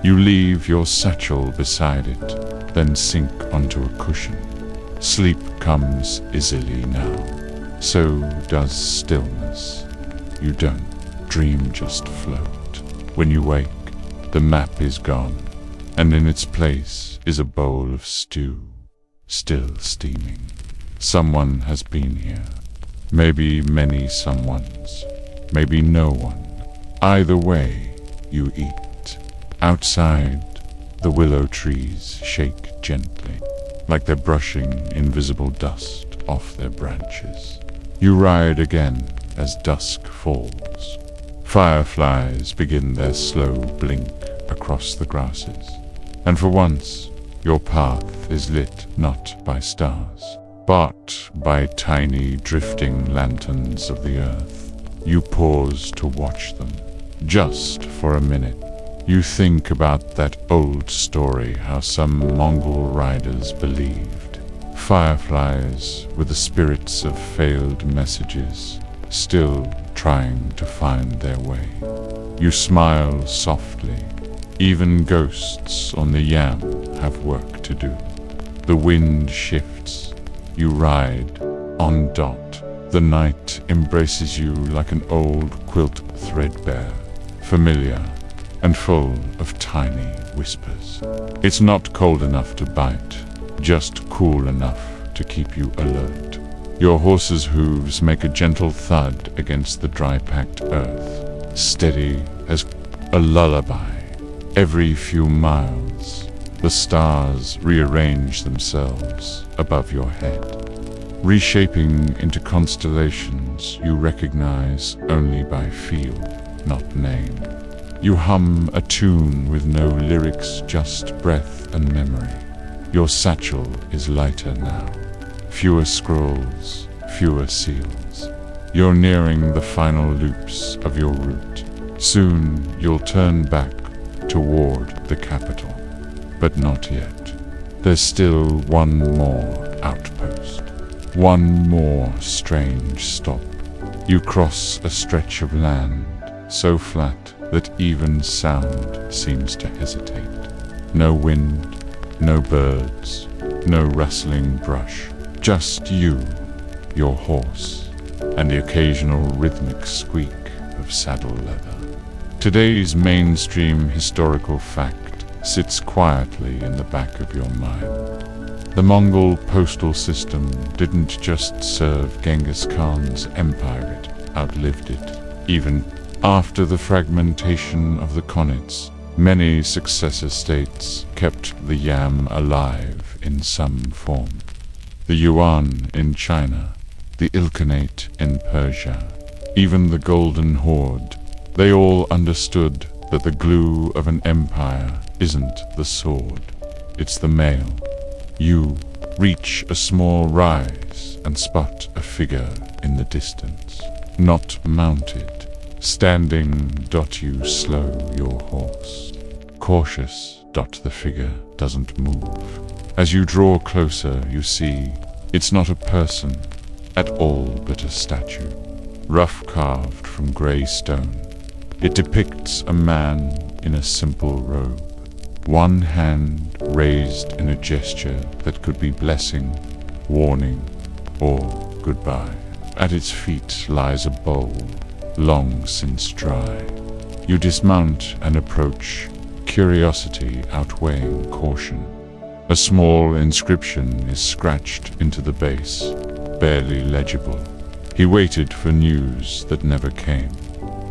You leave your satchel beside it, then sink onto a cushion. Sleep comes easily now. So does stillness. You don't dream, just float. When you wake, the map is gone, and in its place is a bowl of stew, still steaming. Someone has been here. Maybe many someones. Maybe no one. Either way, you eat. Outside, the willow trees shake gently, like they're brushing invisible dust off their branches. You ride again as dusk falls. Fireflies begin their slow blink across the grasses. And for once, your path is lit not by stars, but by tiny drifting lanterns of the earth. You pause to watch them, just for a minute. You think about that old story how some Mongol riders believed. Fireflies were the spirits of failed messages, still trying to find their way. You smile softly. Even ghosts on the yam have work to do. The wind shifts. You ride on dot. The night embraces you like an old quilt, threadbare, familiar, and full of tiny whispers. It's not cold enough to bite, just cool enough to keep you alert. Your horse's hooves make a gentle thud against the dry-packed earth, steady as a lullaby. Every few miles, the stars rearrange themselves above your head, reshaping into constellations you recognize only by feel, not name. You hum a tune with no lyrics, just breath and memory. Your satchel is lighter now. Fewer scrolls, fewer seals. You're nearing the final loops of your route. Soon you'll turn back toward the capital. But not yet. There's still one more outpost. One more strange stop. You cross a stretch of land so flat that even sound seems to hesitate. No wind, no birds, no rustling brush. Just you, your horse, and the occasional rhythmic squeak of saddle leather. Today's mainstream historical fact sits quietly in the back of your mind. The Mongol postal system didn't just serve Genghis Khan's empire, it outlived it. Even after the fragmentation of the Khanates, many successor states kept the yam alive in some form. The Yuan in China, the Ilkhanate in Persia, even the Golden Horde, they all understood that the glue of an empire isn't the sword, it's the mail. You reach a small rise and spot a figure in the distance, not mounted, standing. You slow your horse. Cautious. The figure doesn't move. As you draw closer, you see it's not a person at all but a statue, rough carved from grey stone. It depicts a man in a simple robe, one hand raised in a gesture that could be blessing, warning, or goodbye. At its feet lies a bowl, long since dry. You dismount and approach, curiosity outweighing caution. A small inscription is scratched into the base, barely legible. He waited for news that never came.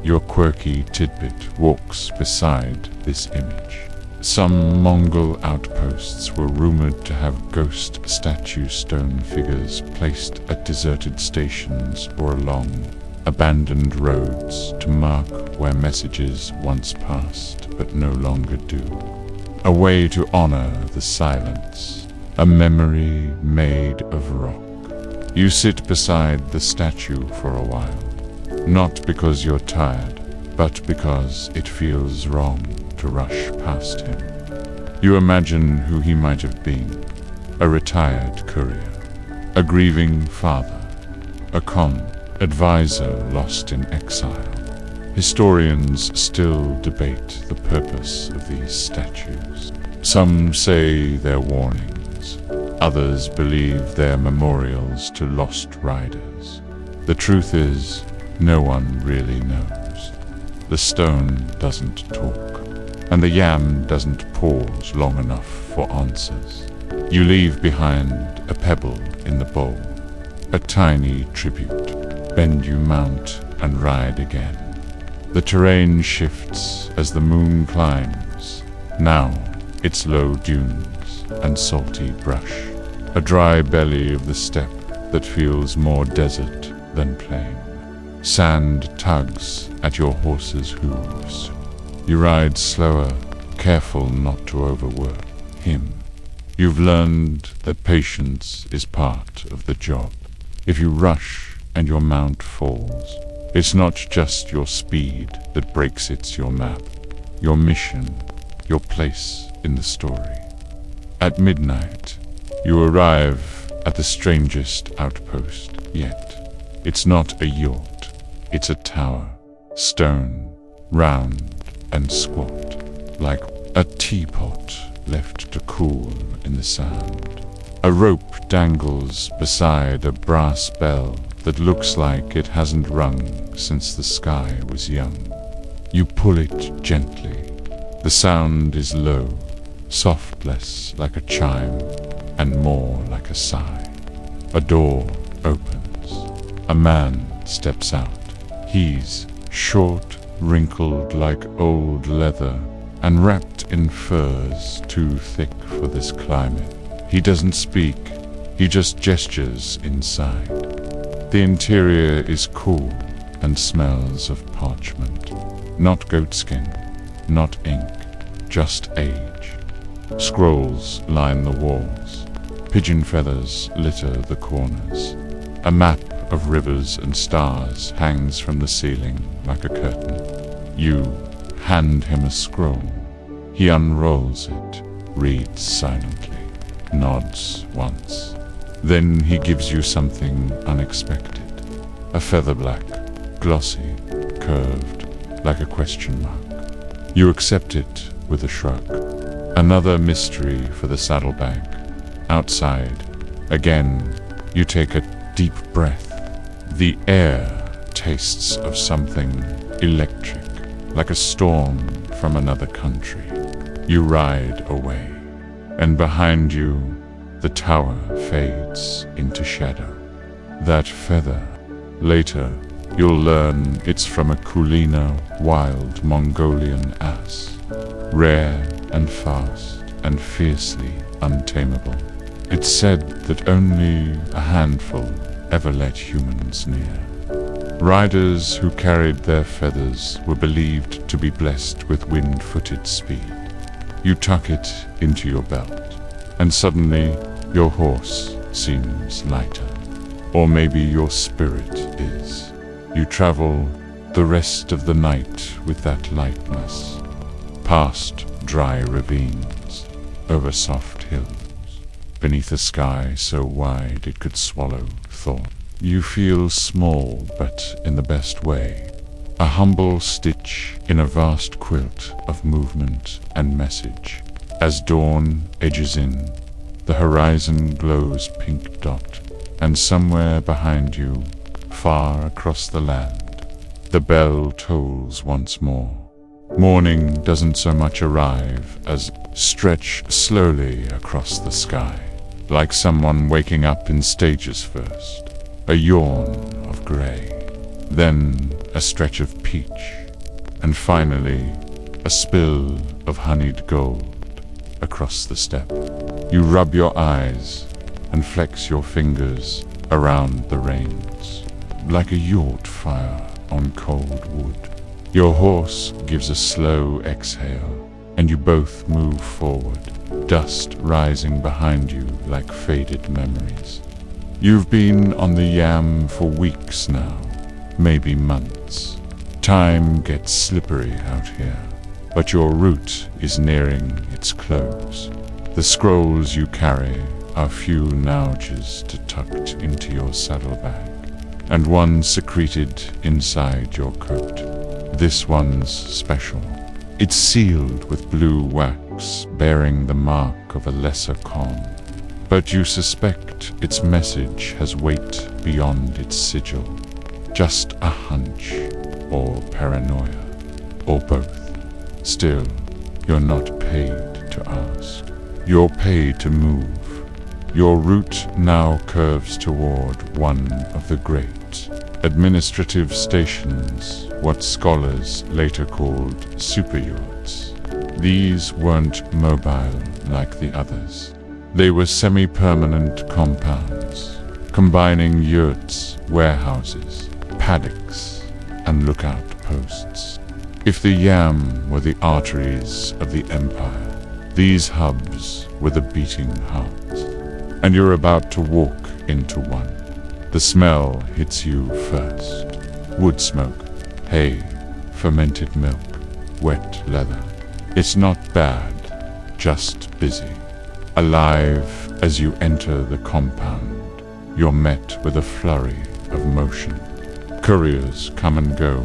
Your quirky tidbit walks beside this image. Some Mongol outposts were rumored to have ghost statue stone figures placed at deserted stations or along abandoned roads to mark where messages once passed but no longer do. A way to honor the silence, a memory made of rock. You sit beside the statue for a while, not because you're tired, but because it feels wrong to rush past him. You imagine who he might have been: a retired courier, a grieving father, a advisor lost in exile. Historians still debate the purpose of these statues. Some say they're warnings, others believe they're memorials to lost riders. The truth is, no one really knows. The stone doesn't talk, and the yam doesn't pause long enough for answers. You leave behind a pebble in the bowl, a tiny tribute. Bend you mount and ride again. The terrain shifts as the moon climbs. Now it's low dunes and salty brush, a dry belly of the steppe that feels more desert than plain. Sand tugs at your horse's hooves. You ride slower, careful not to overwork him. You've learned that patience is part of the job. If you rush and your mount falls, it's not just your speed that breaks, it's your map, your mission, your place in the story. At midnight, you arrive at the strangest outpost yet. It's not a yurt, it's a tower, stone, round and squat, like a teapot left to cool in the sand. A rope dangles beside a brass bell that looks like it hasn't rung since the sky was young. You pull it gently. The sound is low, softless like a chime, and more like a sigh. A door opens. A man steps out. He's short, wrinkled like old leather, and wrapped in furs too thick for this climate. He doesn't speak, he just gestures inside. The interior is cool and smells of parchment. Not goatskin, not ink, just age. Scrolls line the walls. Pigeon feathers litter the corners. A map of rivers and stars hangs from the ceiling like a curtain. You hand him a scroll. He unrolls it, reads silently, nods once. Then he gives you something unexpected. A feather black, glossy, curved, like a question mark. You accept it with a shrug. Another mystery for the saddlebag. Outside, again, you take a deep breath. The air tastes of something electric, like a storm from another country. You ride away, and behind you, the tower fades into shadow. That feather, later, you'll learn it's from a Kulina wild Mongolian ass, rare and fast and fiercely untamable. It's said that only a handful ever let humans near. Riders who carried their feathers were believed to be blessed with wind-footed speed. You tuck it into your belt, and suddenly your horse seems lighter. Or maybe your spirit is. You travel the rest of the night with that lightness, past dry ravines, over soft hills, beneath a sky so wide it could swallow thought. You feel small, but in the best way, a humble stitch in a vast quilt of movement and message. As dawn edges in, the horizon glows pink dot, and somewhere behind you, far across the land, the bell tolls once more. Morning doesn't so much arrive as stretch slowly across the sky, like someone waking up in stages first. A yawn of grey, then a stretch of peach, and finally a spill of honeyed gold across the steppe. You rub your eyes and flex your fingers around the reins, like a yurt fire on cold wood. Your horse gives a slow exhale, and you both move forward, dust rising behind you like faded memories. You've been on the yam for weeks now, maybe months. Time gets slippery out here, but your route is nearing its close. The scrolls you carry are few nouges to tucked into your saddlebag, and one secreted inside your coat. This one's special. It's sealed with blue wax, bearing the mark of a lesser calm. But you suspect its message has weight beyond its sigil. Just a hunch, or paranoia, or both. Still, you're not paid to ask. You're paid to move. Your route now curves toward one of the great administrative stations, what scholars later called super yurts. These weren't mobile like the others. They were semi-permanent compounds, combining yurts, warehouses, paddocks, and lookout posts. If the yam were the arteries of the empire, these hubs were the beating heart. And you're about to walk into one. The smell hits you first. Wood smoke, hay, fermented milk, wet leather. It's not bad, just busy. Alive as you enter the compound, you're met with a flurry of motion. Couriers come and go,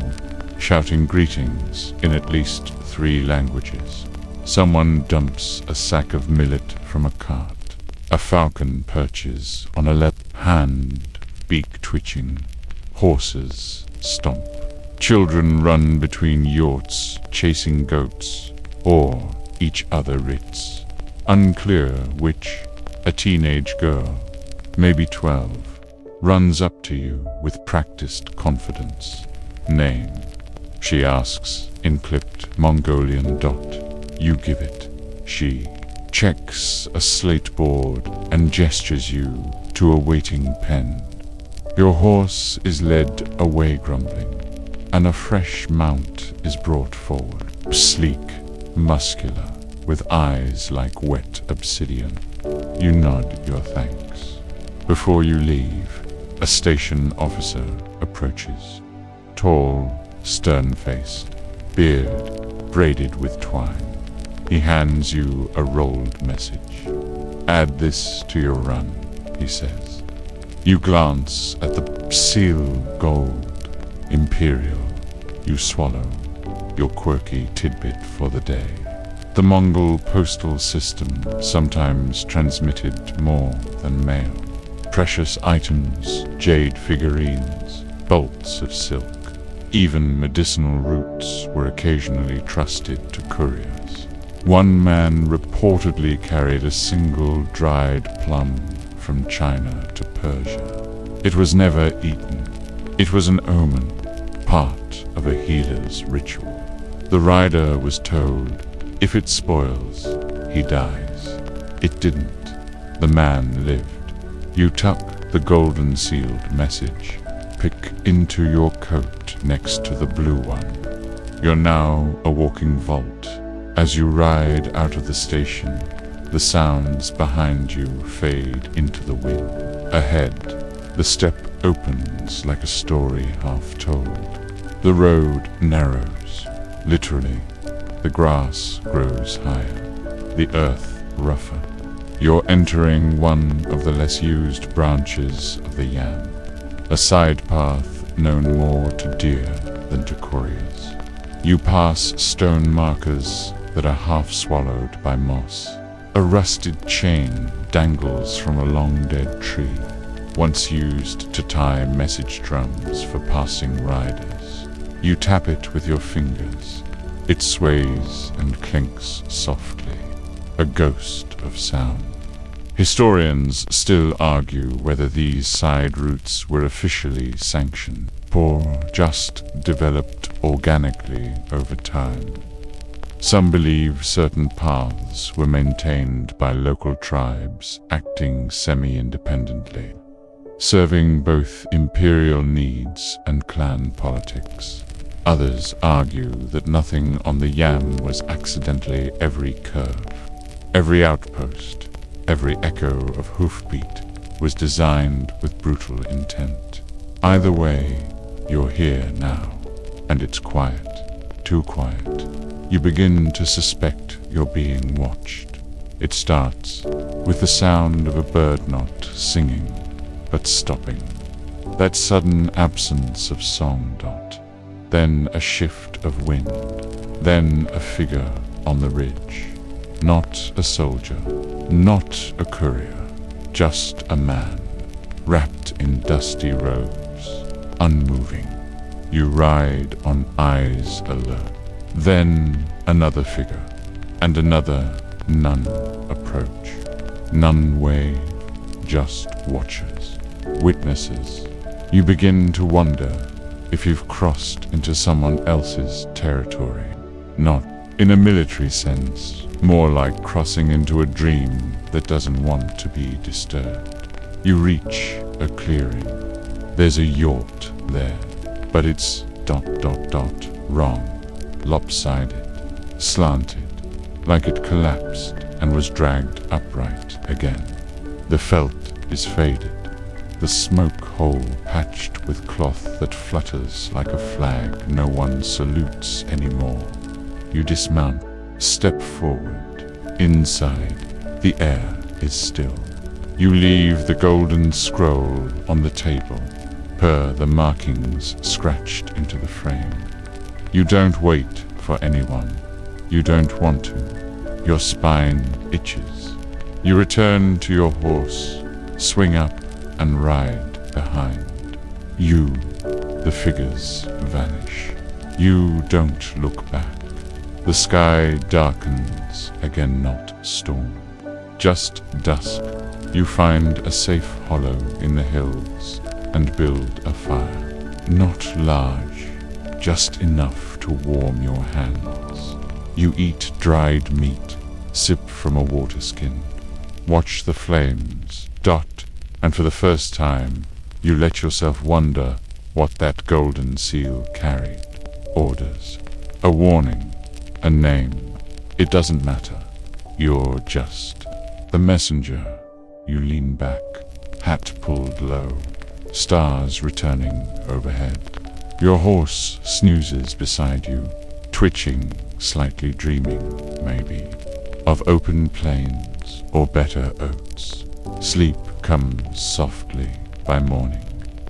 shouting greetings in at least 3 languages. Someone dumps a sack of millet from a cart. A falcon perches on a left hand, beak twitching. Horses stomp. Children run between yurts, chasing goats, or each other writs. Unclear which, a teenage girl, maybe 12, runs up to you with practiced confidence. Name, she asks in clipped Mongolian dot. You give it. She checks a slate board and gestures you to a waiting pen. Your horse is led away grumbling, and a fresh mount is brought forward, sleek, muscular, with eyes like wet obsidian. You nod your thanks. Before you leave, a station officer approaches. Tall, stern-faced, beard braided with twine. He hands you a rolled message. Add this to your run, he says. You glance at the seal gold, imperial. You swallow, your quirky tidbit for the day. The Mongol postal system sometimes transmitted more than mail. Precious items, jade figurines, bolts of silk. Even medicinal roots were occasionally trusted to couriers. One man reportedly carried a single dried plum from China to Persia. It was never eaten. It was an omen, part of a healer's ritual. The rider was told, if it spoils, he dies. It didn't. The man lived. You tuck the golden sealed message, pick into your coat next to the blue one. You're now a walking vault. As you ride out of the station, the sounds behind you fade into the wind. Ahead, the step opens like a story half told. The road narrows, literally. The grass grows higher, the earth rougher. You're entering one of the less used branches of the Yam, a side path known more to deer than to couriers. You pass stone markers that are half swallowed by moss. A rusted chain dangles from a long dead tree, once used to tie message drums for passing riders. You tap it with your fingers. It sways and clinks softly, a ghost of sound. Historians still argue whether these side routes were officially sanctioned or just developed organically over time. Some believe certain paths were maintained by local tribes acting semi-independently, serving both imperial needs and clan politics. Others argue that nothing on the Yam was accidentally every curve. Every outpost, every echo of hoofbeat was designed with brutal intent. Either way, you're here now, and it's quiet, too quiet. You begin to suspect you're being watched. It starts with the sound of a bird not singing, but stopping. That sudden absence of song dot. Then a shift of wind. Then a figure on the ridge. Not a soldier, not a courier, just a man, wrapped in dusty robes, unmoving. You ride on eyes alert. Then another figure, and another. None approach, none wave, just watchers, witnesses. You begin to wonder if you've crossed into someone else's territory. Not in a military sense, more like crossing into a dream that doesn't want to be disturbed. You reach a clearing. There's a yurt there, but it's ... wrong. Lopsided, slanted, like it collapsed and was dragged upright again. The felt is faded, the smoke hole patched with cloth that flutters like a flag no one salutes anymore. You dismount, step forward. Inside, the air is still. You leave the golden scroll on the table, per the markings scratched into the frame. You don't wait for anyone. You don't want to. Your spine itches. You return to your horse, swing up and ride behind. You, the figures vanish. You don't look back. The sky darkens again, not storm, just dusk. You find a safe hollow in the hills and build a fire. Not large, just enough to warm your hands. You eat dried meat, sip from a water skin, watch the flames dot, and for the first time, you let yourself wonder what that golden seal carried. Orders, a warning, a name. It doesn't matter. You're just the messenger. You lean back, hat pulled low, stars returning overhead. Your horse snoozes beside you, twitching, slightly dreaming, maybe, of open plains or better oats. Sleep comes softly by morning.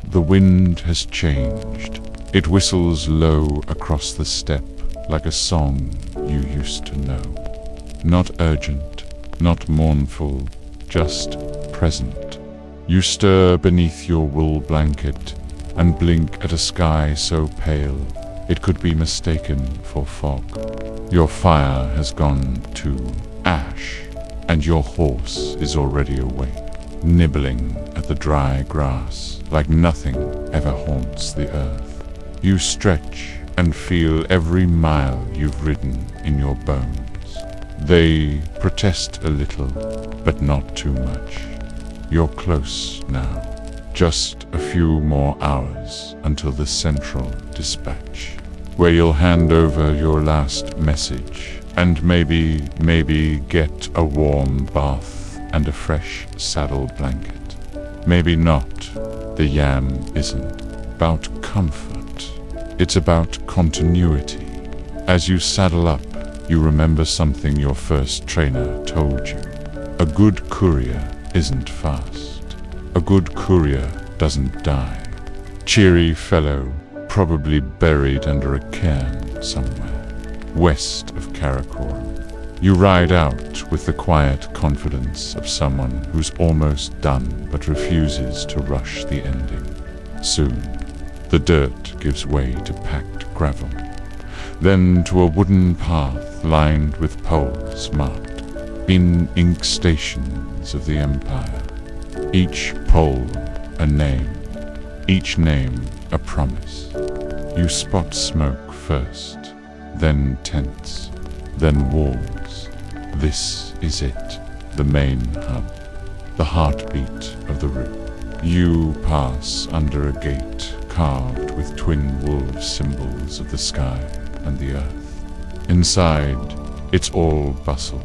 The wind has changed. It whistles low across the steppe like a song you used to know. Not urgent, not mournful, just present. You stir beneath your wool blanket and blink at a sky so pale it could be mistaken for fog. Your fire has gone to ash, and your horse is already awake, nibbling at the dry grass like nothing ever haunts the earth. You stretch and feel every mile you've ridden in your bones. They protest a little, but not too much. You're close now. Just a few more hours until the central dispatch, where you'll hand over your last message and maybe get a warm bath and a fresh saddle blanket. Maybe not. The yam isn't about comfort. It's about continuity. As you saddle up, you remember something your first trainer told you. A good courier isn't fast. A good courier doesn't die. Cheery fellow, probably buried under a cairn somewhere, west of Karakoram. You ride out with the quiet confidence of someone who's almost done but refuses to rush the ending. Soon, the dirt gives way to packed gravel, then to a wooden path lined with poles marked in ink stations of the empire. Each pole a name, each name a promise. You spot smoke first, then tents, then walls. This is it, the main hub, the heartbeat of the route. You pass under a gate carved with twin wolf symbols of the sky and the earth. Inside, it's all bustle.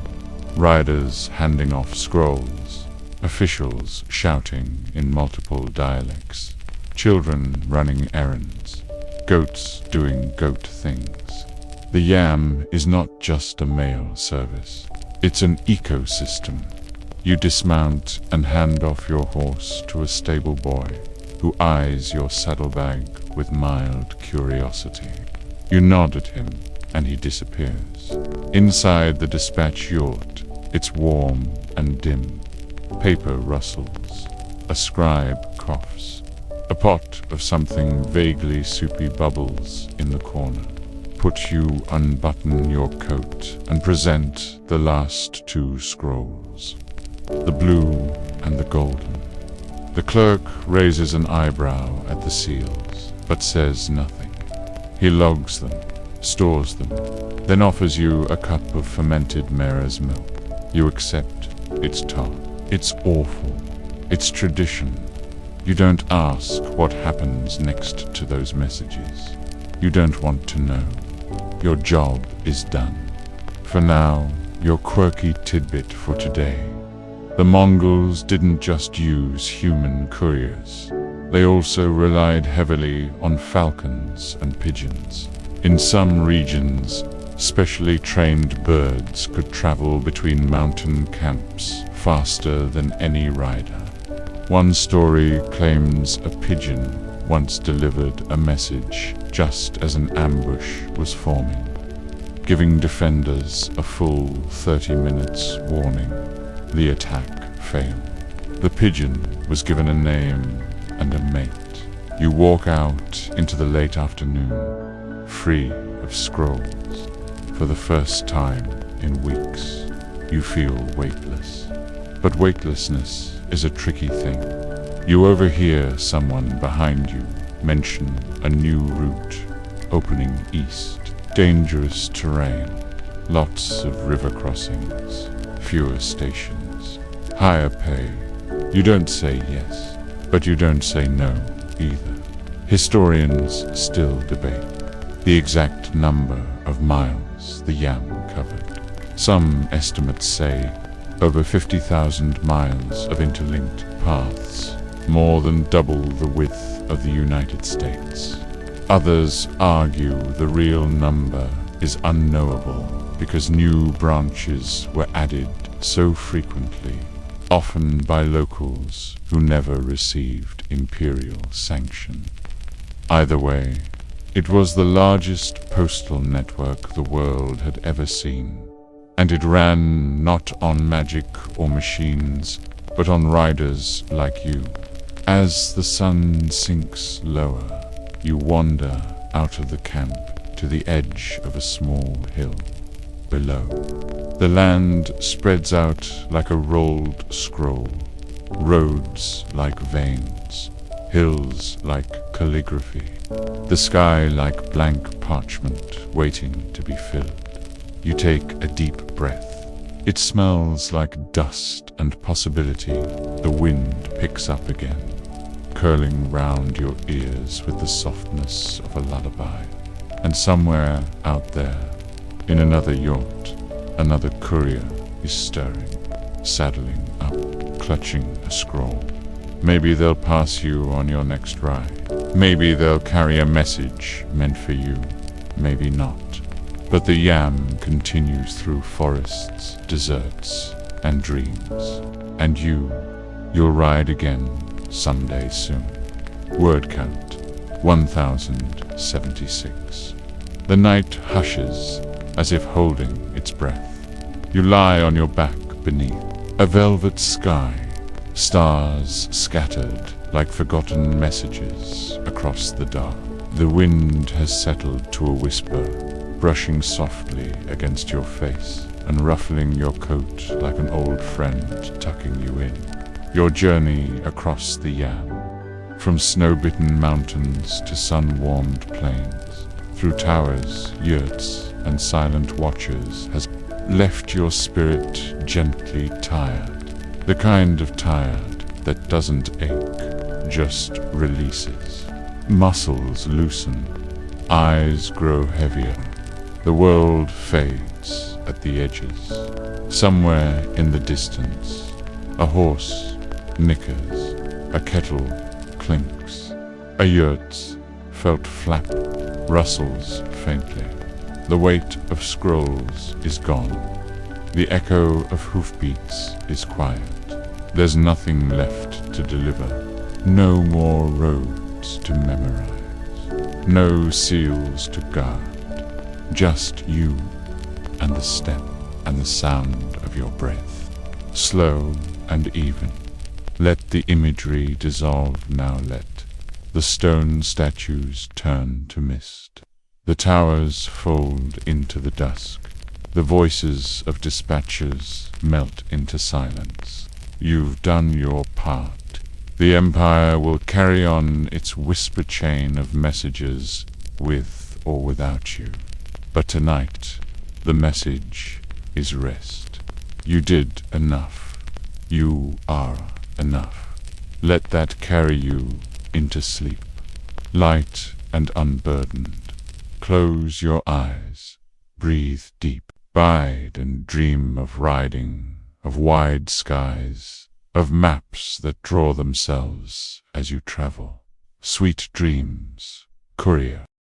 Riders handing off scrolls, officials shouting in multiple dialects, children running errands, goats doing goat things. The yam is not just a mail service. It's an ecosystem. You dismount and hand off your horse to a stable boy who eyes your saddlebag with mild curiosity. You nod at him and he disappears. Inside the dispatch yurt, it's warm and dim. Paper rustles. A scribe coughs. A pot of something vaguely soupy bubbles in the corner. You unbutton your coat and present the last two scrolls, the blue and the golden. The clerk raises an eyebrow at the seals, but says nothing. He logs them, stores them, then offers you a cup of fermented mare's milk. You accept. It's tart. It's awful. It's tradition. You don't ask what happens next to those messages. You don't want to know. Your job is done. For now, your quirky tidbit for today. The Mongols didn't just use human couriers. They also relied heavily on falcons and pigeons. In some regions, specially trained birds could travel between mountain camps faster than any rider. One story claims a pigeon once delivered a message just as an ambush was forming, giving defenders a full 30 minutes warning. The attack failed. The pigeon was given a name and a mate. You walk out into the late afternoon, free of scrolls. For the first time in weeks, you feel weightless. But weightlessness is a tricky thing. You overhear someone behind you mention a new route opening east. Dangerous terrain, lots of river crossings, fewer stations, higher pay. You don't say yes, but you don't say no either. Historians still debate the exact number of miles the yam covered. Some estimates say over 50,000 miles of interlinked paths, more than double the width of the United States. Others argue the real number is unknowable because new branches were added so frequently, often by locals who never received imperial sanction. Either way, it was the largest postal network the world had ever seen, and it ran not on magic or machines, but on riders like you. As the sun sinks lower, you wander out of the camp to the edge of a small hill. Below, the land spreads out like a rolled scroll, roads like veins, hills like calligraphy, the sky like blank parchment waiting to be filled. You take a deep breath It smells like dust and possibility. The wind picks up again, curling round your ears with the softness of a lullaby. And somewhere out there, in another yurt, another courier is stirring, saddling up, clutching a scroll. Maybe they'll pass you on your next ride. Maybe they'll carry a message meant for you. Maybe not. But the yam continues through forests, deserts, and dreams. And you'll ride again someday soon. Word count 1076. The night hushes as if holding its breath. You lie on your back beneath a velvet sky, stars scattered like forgotten messages across the dark. The wind has settled to a whisper, brushing softly against your face and ruffling your coat like an old friend tucking you in. Your journey across the yam, from snow-bitten mountains to sun-warmed plains, through towers, yurts, and silent watchers, has left your spirit gently tired. The kind of tired that doesn't ache, just releases. Muscles loosen, eyes grow heavier. The world fades at the edges. Somewhere in the distance, a horse nickers, a kettle clinks, a yurt's felt flap rustles faintly. The weight of scrolls is gone. The echo of hoofbeats is quiet. There's nothing left to deliver. No more roads to memorize. No seals to guard. Just you and the step and the sound of your breath. Slow and even. Let the imagery dissolve now. Let the stone statues turn to mist. The towers fold into the dusk. The voices of dispatchers melt into silence. You've done your part. The empire will carry on its whisper chain of messages with or without you. But tonight, the message is rest. You did enough. You are enough. Let that carry you into sleep, light and unburdened. Close your eyes, breathe deep, bide and dream of riding, of wide skies, of maps that draw themselves as you travel. Sweet dreams, courier.